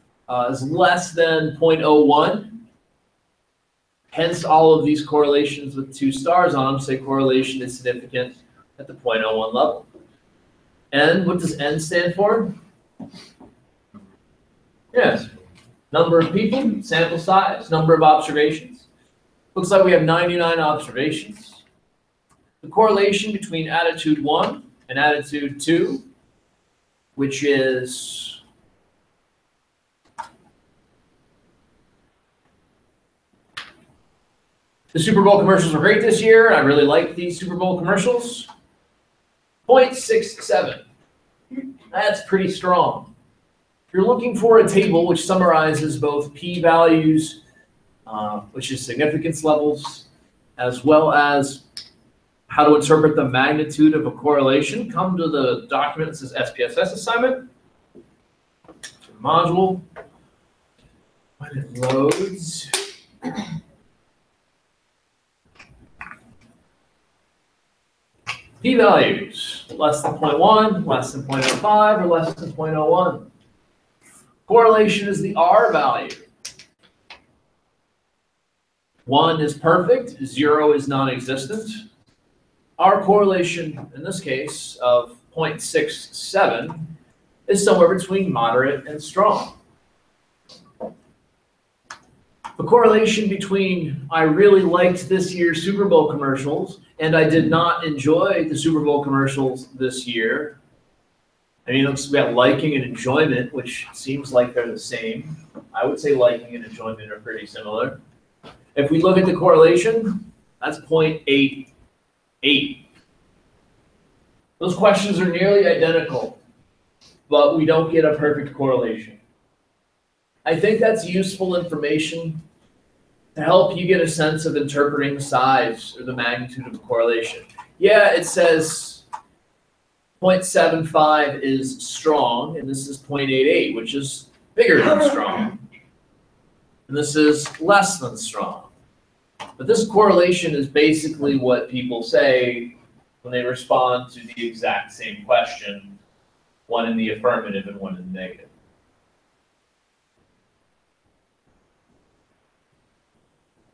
is less than 0.01. Hence, all of these correlations with 2 stars on them say correlation is significant at the 0.01 level. N, what does N stand for? Yes, number of people, sample size, number of observations. Looks like we have 99 observations. The correlation between attitude 1 and attitude 2, which is the Super Bowl commercials were great this year. I really like these Super Bowl commercials. 0.67. That's pretty strong. If you're looking for a table which summarizes both p-values, which is significance levels, as well as how to interpret the magnitude of a correlation, come to the document that says SPSS assignment. Module. When it loads. P-values, less than 0.1, less than 0.05, or less than 0.01. Correlation is the R value. 1 is perfect, 0 is non-existent. Our correlation, in this case, of 0.67 is somewhere between moderate and strong. The correlation between I really liked this year's Super Bowl commercials and I did not enjoy the Super Bowl commercials this year. I mean, it's about liking and enjoyment, which seems like they're the same. I would say liking and enjoyment are pretty similar. If we look at the correlation, that's 0.88. Those questions are nearly identical, but we don't get a perfect correlation. I think that's useful information to help you get a sense of interpreting the size or the magnitude of a correlation. Yeah, it says 0.75 is strong, and this is 0.88, which is bigger than strong. And this is less than strong. But this correlation is basically what people say when they respond to the exact same question, one in the affirmative and one in the negative.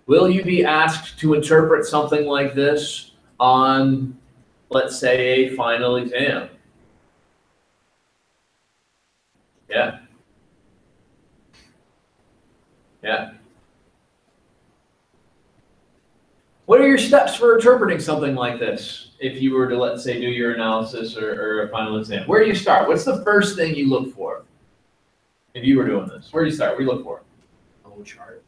Will you be asked to interpret something like this on, let's say, a final exam? Yeah. Yeah. What are your steps for interpreting something like this if you were to, let's say, do your analysis or a final exam? Where do you start? What's the first thing you look for if you were doing this? Where do you start? What do you look for? A whole chart.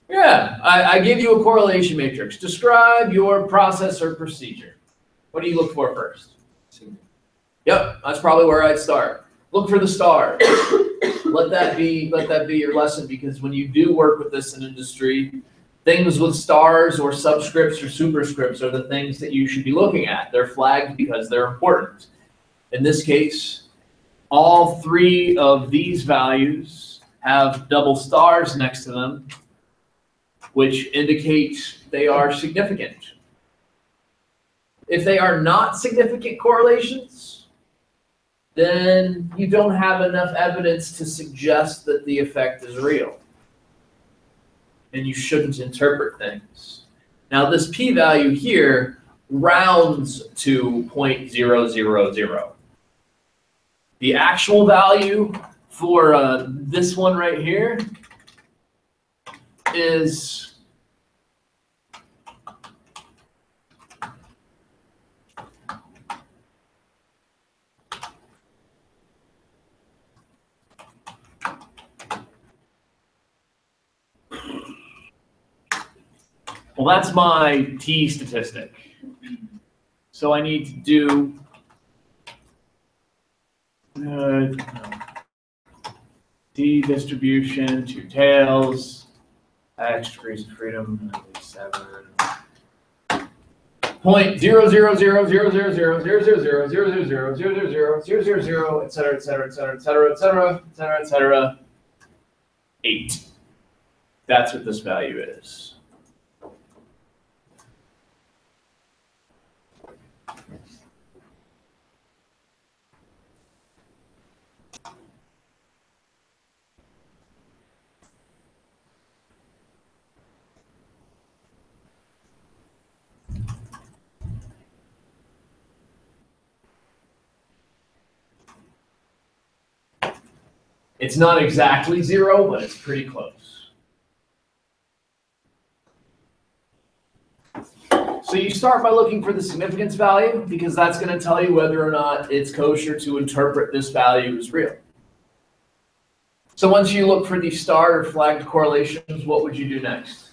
Yeah, I give you a correlation matrix. Describe your process or procedure. What do you look for first? Yep, that's probably where I'd start. Look for the stars. Let that be your lesson, because when you do work with this in industry, things with stars or subscripts or superscripts are the things that you should be looking at. They're flagged because they're important. In this case, all three of these values have double stars next to them, which indicate they are significant. If they are not significant correlations, then you don't have enough evidence to suggest that the effect is real. And you shouldn't interpret things. Now, this p-value here rounds to 0.000. The actual value for this one right here is well, that's my t statistic. So I need to do t distribution, two tails, x degrees of freedom, 7. 0.0000000000000000000, etc., etc., etc., etc., etc., etc., etc., 8. That's what this value is. It's not exactly 0, but it's pretty close. So you start by looking for the significance value, because that's going to tell you whether or not it's kosher to interpret this value as real. So once you look for these starred or flagged correlations, what would you do next?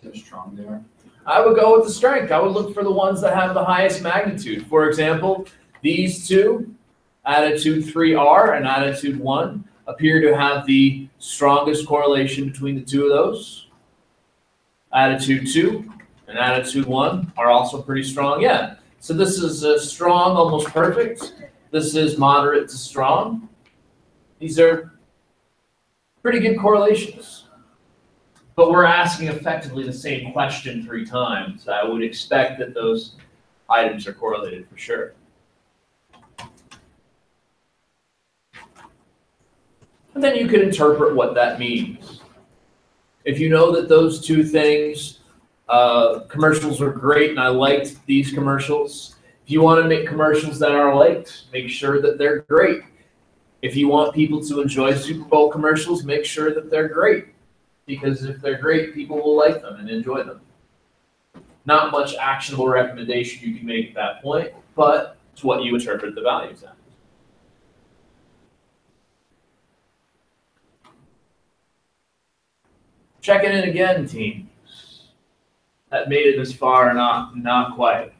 How strong they are. I would go with the strength. I would look for the ones that have the highest magnitude. For example, these two, attitude 3R and attitude 1, appear to have the strongest correlation between the two of those. Attitude 2 and attitude 1 are also pretty strong. Yeah. So this is a strong, almost perfect. This is moderate to strong. These are pretty good correlations. But we're asking effectively the same question 3 times. I would expect that those items are correlated for sure. And then you can interpret what that means. If you know that those 2 things, commercials were great and I liked these commercials. If you want to make commercials that are liked, make sure that they're great. If you want people to enjoy Super Bowl commercials, make sure that they're great. Because if they're great, people will like them and enjoy them. Not much actionable recommendation you can make at that point, but it's what you interpret the values as. Checking in again, teams. That made it this far, not quite.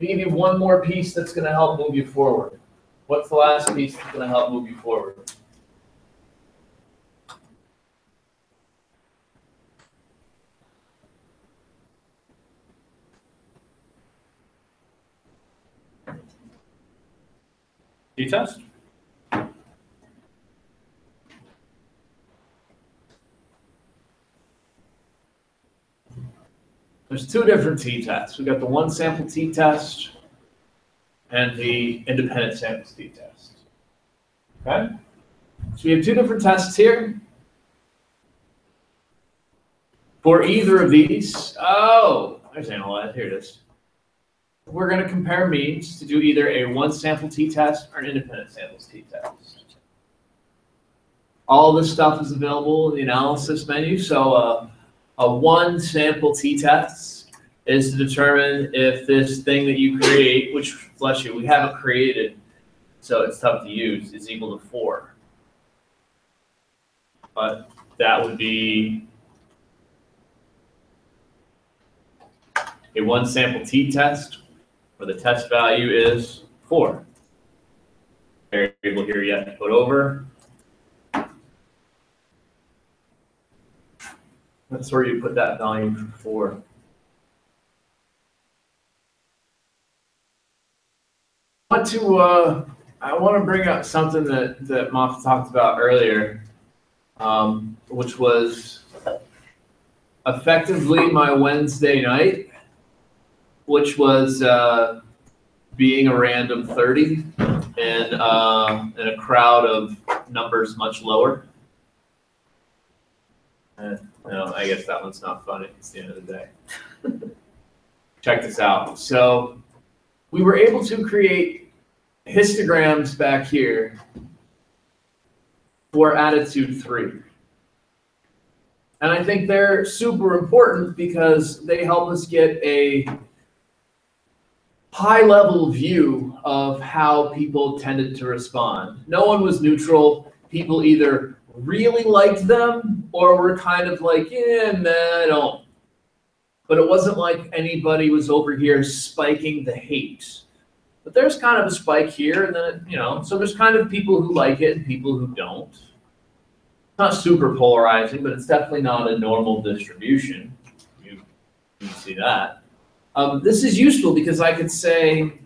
me give you one more piece that's going to help move you forward. What's the last piece that's going to help move you forward? T-test? There's two different t-tests. We've got the one sample t-test and the independent samples t-test. Okay? So we have two different tests here. For either of these, there's analyze, here it is. We're going to compare means to do either a one sample t-test or an independent samples t-test. All this stuff is available in the analysis menu. So a one sample t-test is to determine if this thing that you create, which, bless you, we haven't created, so it's tough to use, is equal to 4. But that would be a one sample t-test where the test value is 4. Variable here you have to put over. That's where you put that value for 4. I want to bring up something that Moff talked about earlier, which was effectively my Wednesday night, which was being a random 30 and in a crowd of numbers much lower. No, I guess that one's not funny. It's the end of the day. Check this out. So we were able to create histograms back here for attitude 3. And I think they're super important because they help us get a high-level view of how people tended to respond. No one was neutral. People either really liked them or were kind of like, yeah, nah, I don't. But it wasn't like anybody was over here spiking the hate. But there's kind of a spike here, and then, so there's kind of people who like it and people who don't. It's not super polarizing, but it's definitely not a normal distribution. You can see that. This is useful because I could say,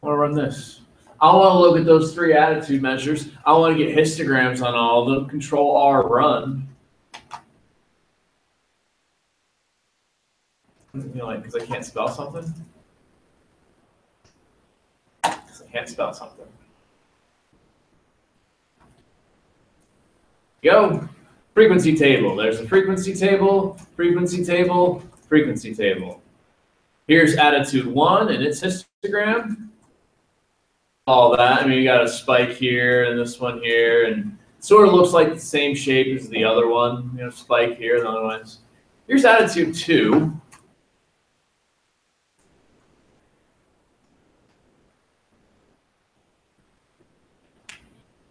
I want to run this. I want to look at those 3 attitude measures. I want to get histograms on all of them. Control R, run. Because I can't spell something. Because I can't spell something. Go. Frequency table. There's a frequency table, frequency table, frequency table. Here's attitude 1 and its histogram. All that. I mean, you got a spike here and this one here, and it sort of looks like the same shape as the other one. Spike here and the other ones. Here's attitude 2.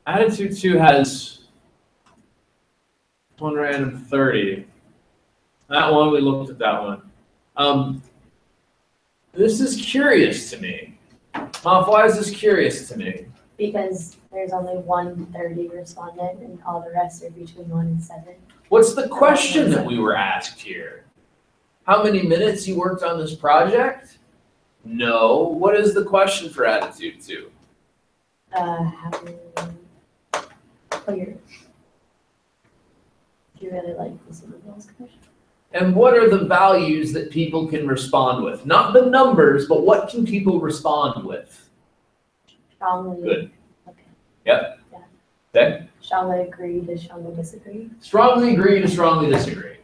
Attitude 2 has one random 30. That one, we looked at that one. This is curious to me. Moff, why is this curious to me? Because there's only 130 respondent and all the rest are between 1 and 7. What's the question that we were asked here? How many minutes you worked on this project? No. What is the question for attitude 2? Do you really like the Super Bowls question? And what are the values that people can respond with? Not the numbers, but what can people respond with? Strongly. Good. Okay. Yep. Yeah. Okay. Strongly agree to strongly disagree. Strongly agree to strongly disagree.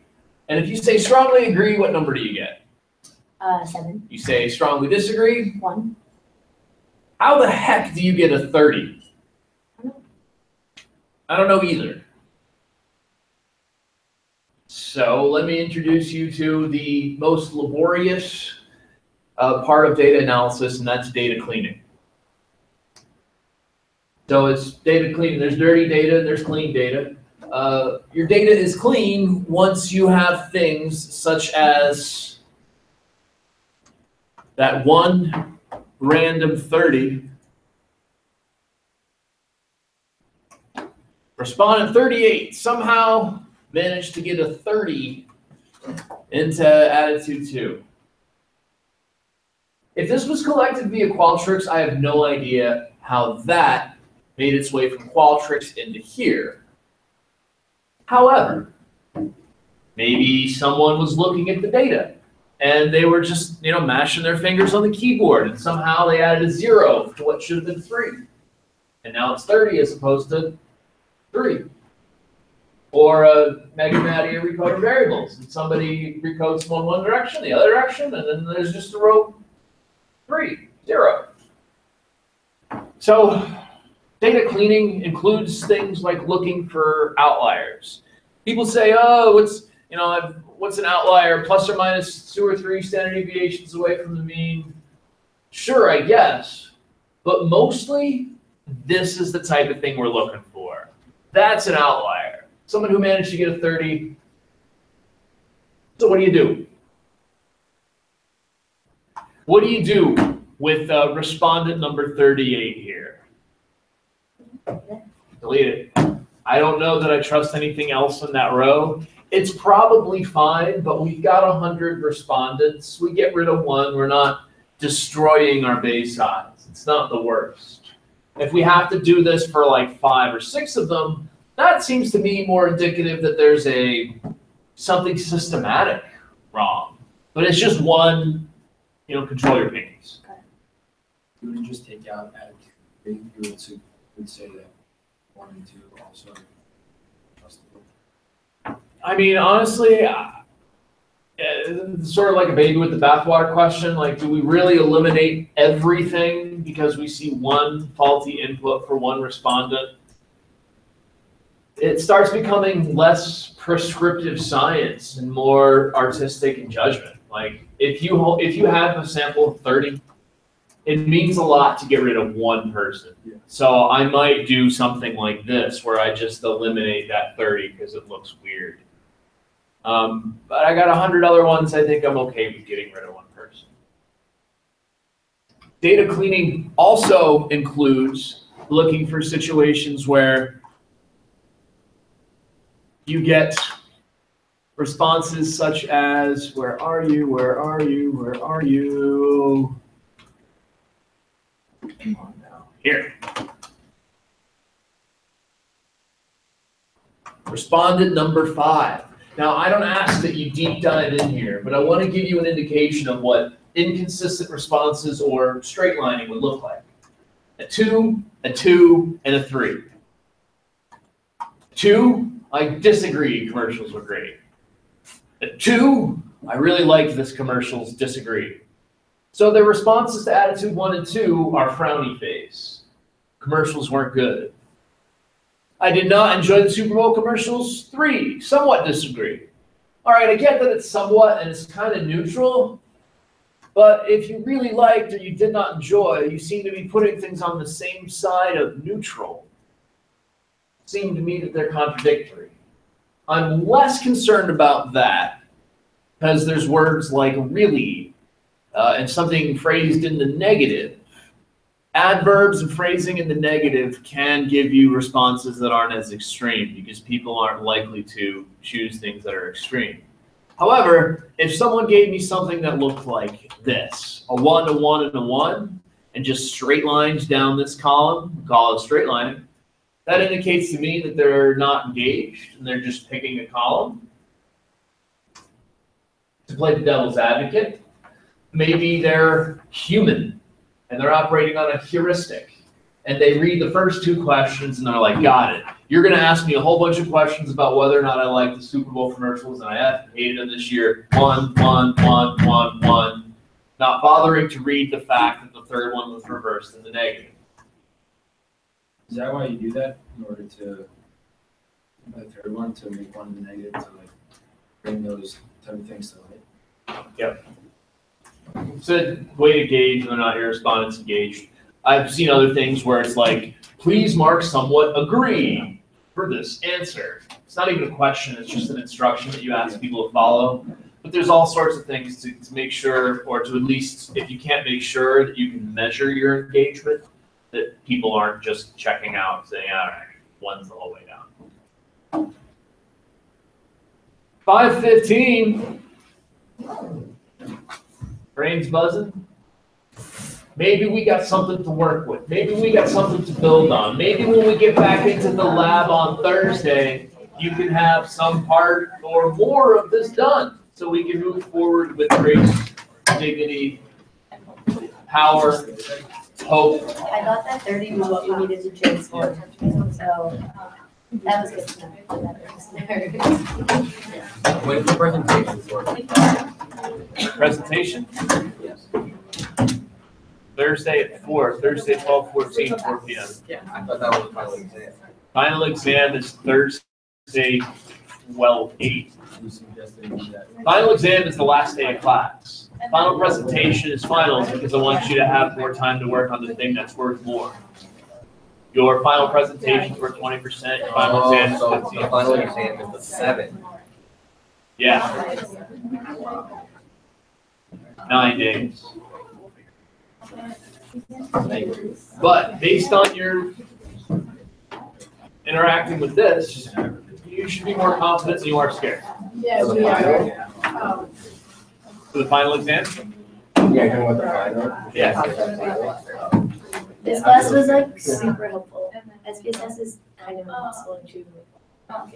And if you say strongly agree, what number do you get? 7. You say strongly disagree? 1. How the heck do you get a 30? I don't know either. So let me introduce you to the most laborious part of data analysis, and that's data cleaning. So it's data cleaning. There's dirty data, there's clean data. your data is clean once you have things such as that one random 30. Respondent 38 somehow managed to get a 30 into attitude 2. If this was collected via Qualtrics, I have no idea how that made its way from Qualtrics into here. However, maybe someone was looking at the data and they were just, mashing their fingers on the keyboard and somehow they added a 0 to what should have been 3. And now it's 30 as opposed to 3. Or a Megamatty recoded variables. And somebody recodes one direction, the other direction, and then there's just a row 3, 0. So data cleaning includes things like looking for outliers. People say, oh, what's an outlier? Plus or minus 2 or 3 standard deviations away from the mean. Sure, I guess. But mostly, this is the type of thing we're looking for. That's an outlier. Someone who managed to get a 30. So what do you do? What do you do with respondent number 38 here? Delete it. I don't know that I trust anything else in that row. It's probably fine, but we've got 100 respondents. We get rid of 1. We're not destroying our base size. It's not the worst. If we have to do this for like 5 or 6 of them, that seems to me more indicative that there's something systematic wrong. But it's just one, control your opinions. You would just take out attitude. You would say that 1 and 2 also trustable. I mean, honestly, it's sort of like a baby with the bathwater question. Like, do we really eliminate everything because we see one faulty input for one respondent? It starts becoming less prescriptive science and more artistic and judgment. Like, if you have a sample of 30, it means a lot to get rid of one person. Yeah. So I might do something like this where I just eliminate that 30 because it looks weird. But I got 100 other ones. I think I'm okay with getting rid of one person. Data cleaning also includes looking for situations where you get responses such as, where are you, where are you, where are you? Come on now, here. Respondent number 5. Now, I don't ask that you deep dive in here, but I want to give you an indication of what inconsistent responses or straight lining would look like. A 2, a 2, and a 3. 2, I disagree, commercials were great. A 2, I really liked this commercials, disagree. So the responses to attitude 1 and 2 are frowny face. Commercials weren't good. I did not enjoy the Super Bowl commercials. 3, somewhat disagree. All right, I get that it's somewhat and it's kind of neutral, but if you really liked or you did not enjoy, you seem to be putting things on the same side of neutral. It seemed to me that they're contradictory. I'm less concerned about that because there's words like really and something phrased in the negative. Adverbs and phrasing in the negative can give you responses that aren't as extreme because people aren't likely to choose things that are extreme. However, if someone gave me something that looked like this, a 1, a 1, and a 1, and just straight lines down this column, we call it straight lining, that indicates to me that they're not engaged and they're just picking a column. To play the devil's advocate, maybe they're human and they're operating on a heuristic. And they read the first 2 questions and they're like, got it. You're going to ask me a whole bunch of questions about whether or not I like the Super Bowl commercials, and I have hated them this year. 1, 1, 1, 1, 1. Not bothering to read the fact that the third one was reversed in the negative. Is that why you do that? In order to, the third one, to make one in the negative, to like bring those type of things to light? Yep. It's a way to gauge whether or not your respondent's engaged. I've seen other things where it's like, please mark somewhat agree for this answer. it's not even a question, it's just an instruction that you ask people to follow. But there's all sorts of things to make sure, or to at least, if you can't make sure that you can measure your engagement, that people aren't just checking out and saying, all right, one's the whole way down. 5:15. Brains buzzing. Maybe we got something to work with. Maybe we got something to build on. Maybe when we get back into the lab on Thursday, you can have some part or more of this done so we can move forward with grace, dignity, power, hope. I thought that 30 was what we needed to transform, so that was good to know. When's the presentation for? Presentation? Yes. Thursday at 4, Thursday 12/14, 4 p.m. I thought that was the final exam. Final exam is Thursday 12/8. You suggested that. Final exam is the last day of class. Final presentation is finals because I want you to have more time to work on the thing that's worth more. Your final presentation is worth 20%, your final exam is So 15%. the final exam is the 7th. Yeah. 9 days. But based on your interacting with this, you should be more confident than you are scared. Yeah, we are. For the final exam? Yeah, you're doing what the final? Yeah. This class was like super helpful. SPSS is kind of impossible to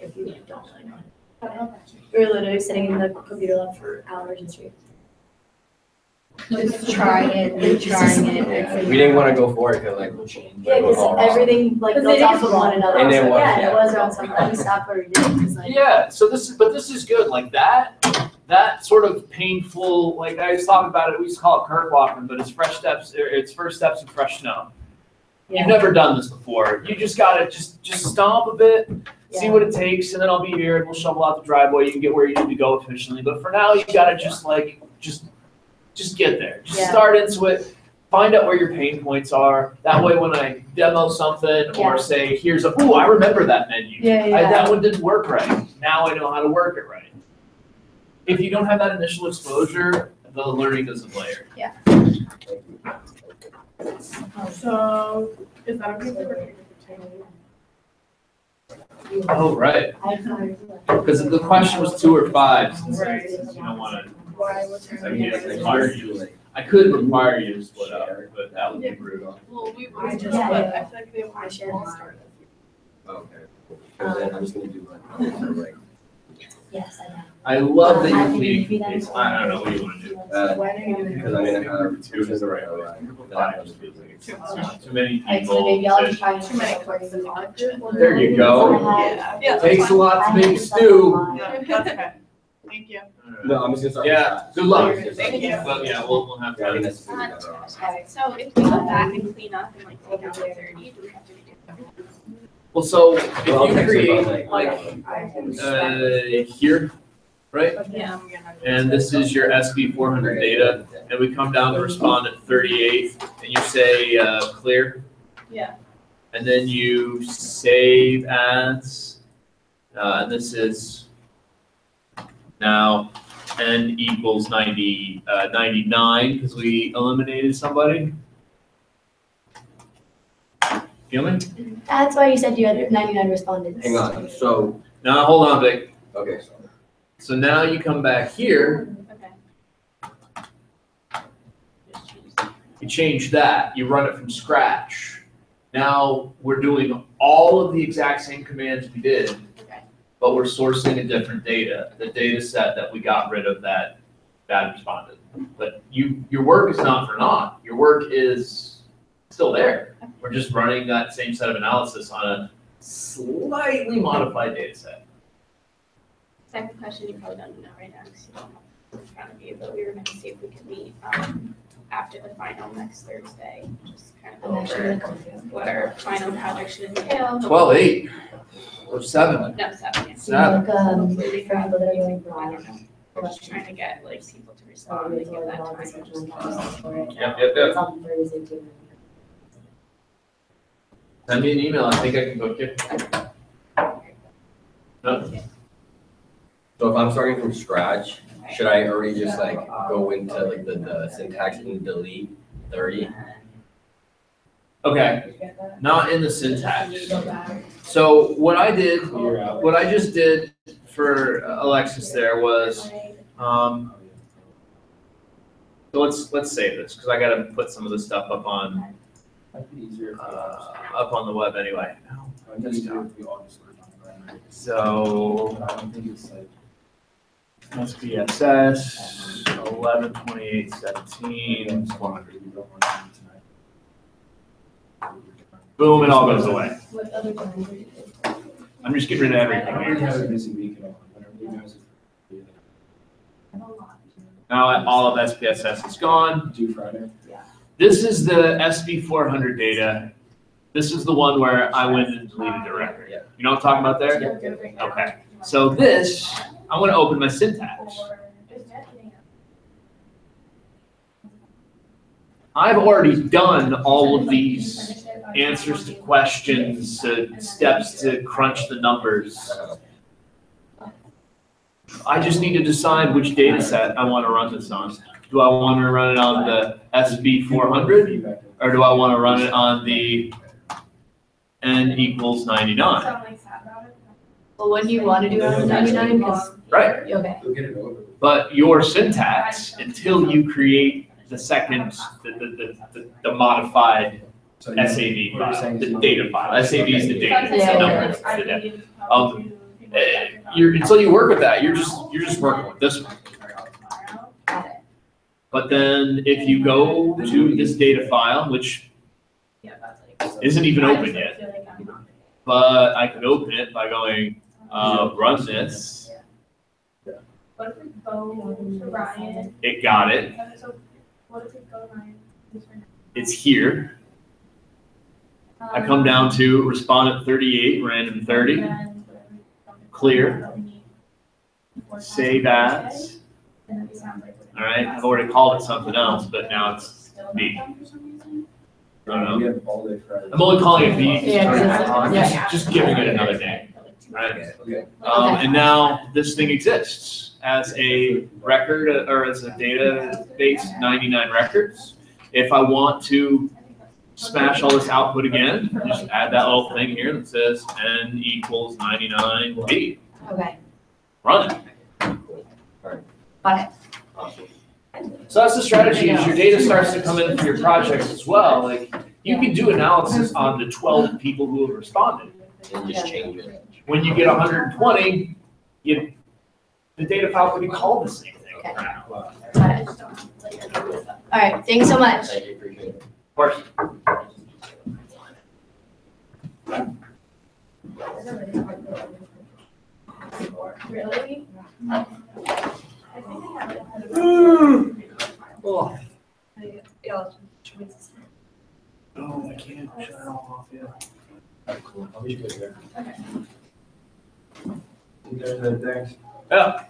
if you don't really know it. We were literally sitting in the computer lab for hours and straight. Just trying it, retrying it. We didn't want to go for it because like. Yeah, because everything like Because they built off didn't of one another. And it So, was, yeah, yeah. it was around something. We stopped where we did because like. Yeah, so this is good. Like that sort of painful, like I was talking about it, we used to call it curb walking, but it's fresh steps, it's first steps in fresh snow. Yeah. You've never done this before. You just gotta just stomp a bit, see Yeah. what it takes, and then I'll be here and we'll shovel out the driveway. You can get where you need to go efficiently. But for now, you gotta just get there. Just Yeah. start into it. Find out where your pain points are. That way, when I demo something or Yeah. say, "Here's a," "Ooh, I remember that menu. Yeah, That one didn't work right. Now I know how to work it right." If you don't have that initial exposure, the learning doesn't layer. So, is that okay for Oh, right. Because the question was 2 or 5. Since you don't want to. I could require you to split up, but that would be brutal. Well, we I just, just- but yeah, I feel like they I want shared to mine. start. Okay. And then I'm just gonna do like. Yes, I know. I love that I you're can pleading give you for that. peace. I don't know what you want to do. When are you gonna do Because I'm this? gonna have. Two is the right way. That just feels like it's too many Alright, so people. maybe I'll just try and. Too many cooks in the There you go. Yeah, that's Takes a fine. lot to make a stew. Yeah, that's okay. Thank you. No, I'm just gonna start. Yeah, good luck. Thank you. But yeah, we'll have Yeah, I think to. that's really better. So if we go back and clean up and like take out the 30, do we have to redo it? Well, so Well, if I'll you text you create about, like here, right? Yeah. And this is your SB 400 data, and we come down to respond at 38, and you say clear. Yeah. And then you save as, and this is now n equals 99 because we eliminated somebody. Feel me? That's why you said you had 99 respondents. Hang on, so, Now hold on, Vic. okay, so. So now you come back here, Okay. you change that, you run it from scratch. Now we're doing all of the exact same commands we did, Okay. but we're sourcing a different data, the data set that we got rid of that responded. But your work is not for naught. Your work is still there. We're just running that same set of analysis on a slightly modified data set. Second question, you probably don't know right now because you don't have it in front of you, but we were gonna see if we could meet after the final next Thursday. Just kind of I'm go actually over gonna come through. what our final project should entail. 12/8 or 7. No, 7, yeah. Seven. Like, for people that are going for, I don't know. We're just trying to get like people to respond and give that time. Yep. It's on Thursday too. Send me an email. I think I can book you. No. So if I'm starting from scratch, should I already just like go into like the syntax and delete 30? Okay, not in the syntax. So what I just did for Alexis there was, so let's save this because I got to put some of this stuff up on the web anyway. So SPSS 11/28/17. Boom, it all goes away. I'm just getting rid of everything here. Now all of SPSS is gone. This is the SB 400 data. This is the one where I went and deleted the record. You know what I'm talking about there? Okay. So this, I want to open my syntax. I've already done all of these answers to questions, steps to crunch the numbers. I just need to decide which data set I want to run this on. Do I want to run it on the SB 400 or do I want to run it on the N equals 99? Well, what do you want to do on 99? Right. Okay. But your syntax, until you create the second, the modified SAV file, the data file. SAV is the data, it's the number, it's the data. Until you work with that, you're just working with this one. But then if you go to this data file, which isn't even open yet, but I could open it by going run this. It got it. It's here. I come down to respondent 38, random 30, clear, save as. All right, I've already called it something else, but now it's B. I don't know. I'm only calling it B. Just giving it another name. Right? And now this thing exists as a record or as a database, 99 records. If I want to smash all this output again, just add that little thing here that says N equals 99B. Okay. Run it. Got it. So that's the strategy. As your data starts to come in for your projects as well, like you can do analysis on the 12 people who have responded. And just change it. When you get 120, the data file can be called the same thing. Okay. Got it. All right, thanks so much. Thank you, appreciate it. Of course. Really? Oh, I can't shut it all off yet. Cool. I'll leave it there. Okay. Thanks. Yeah.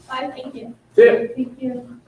Bye, thank you. See ya. Thank you.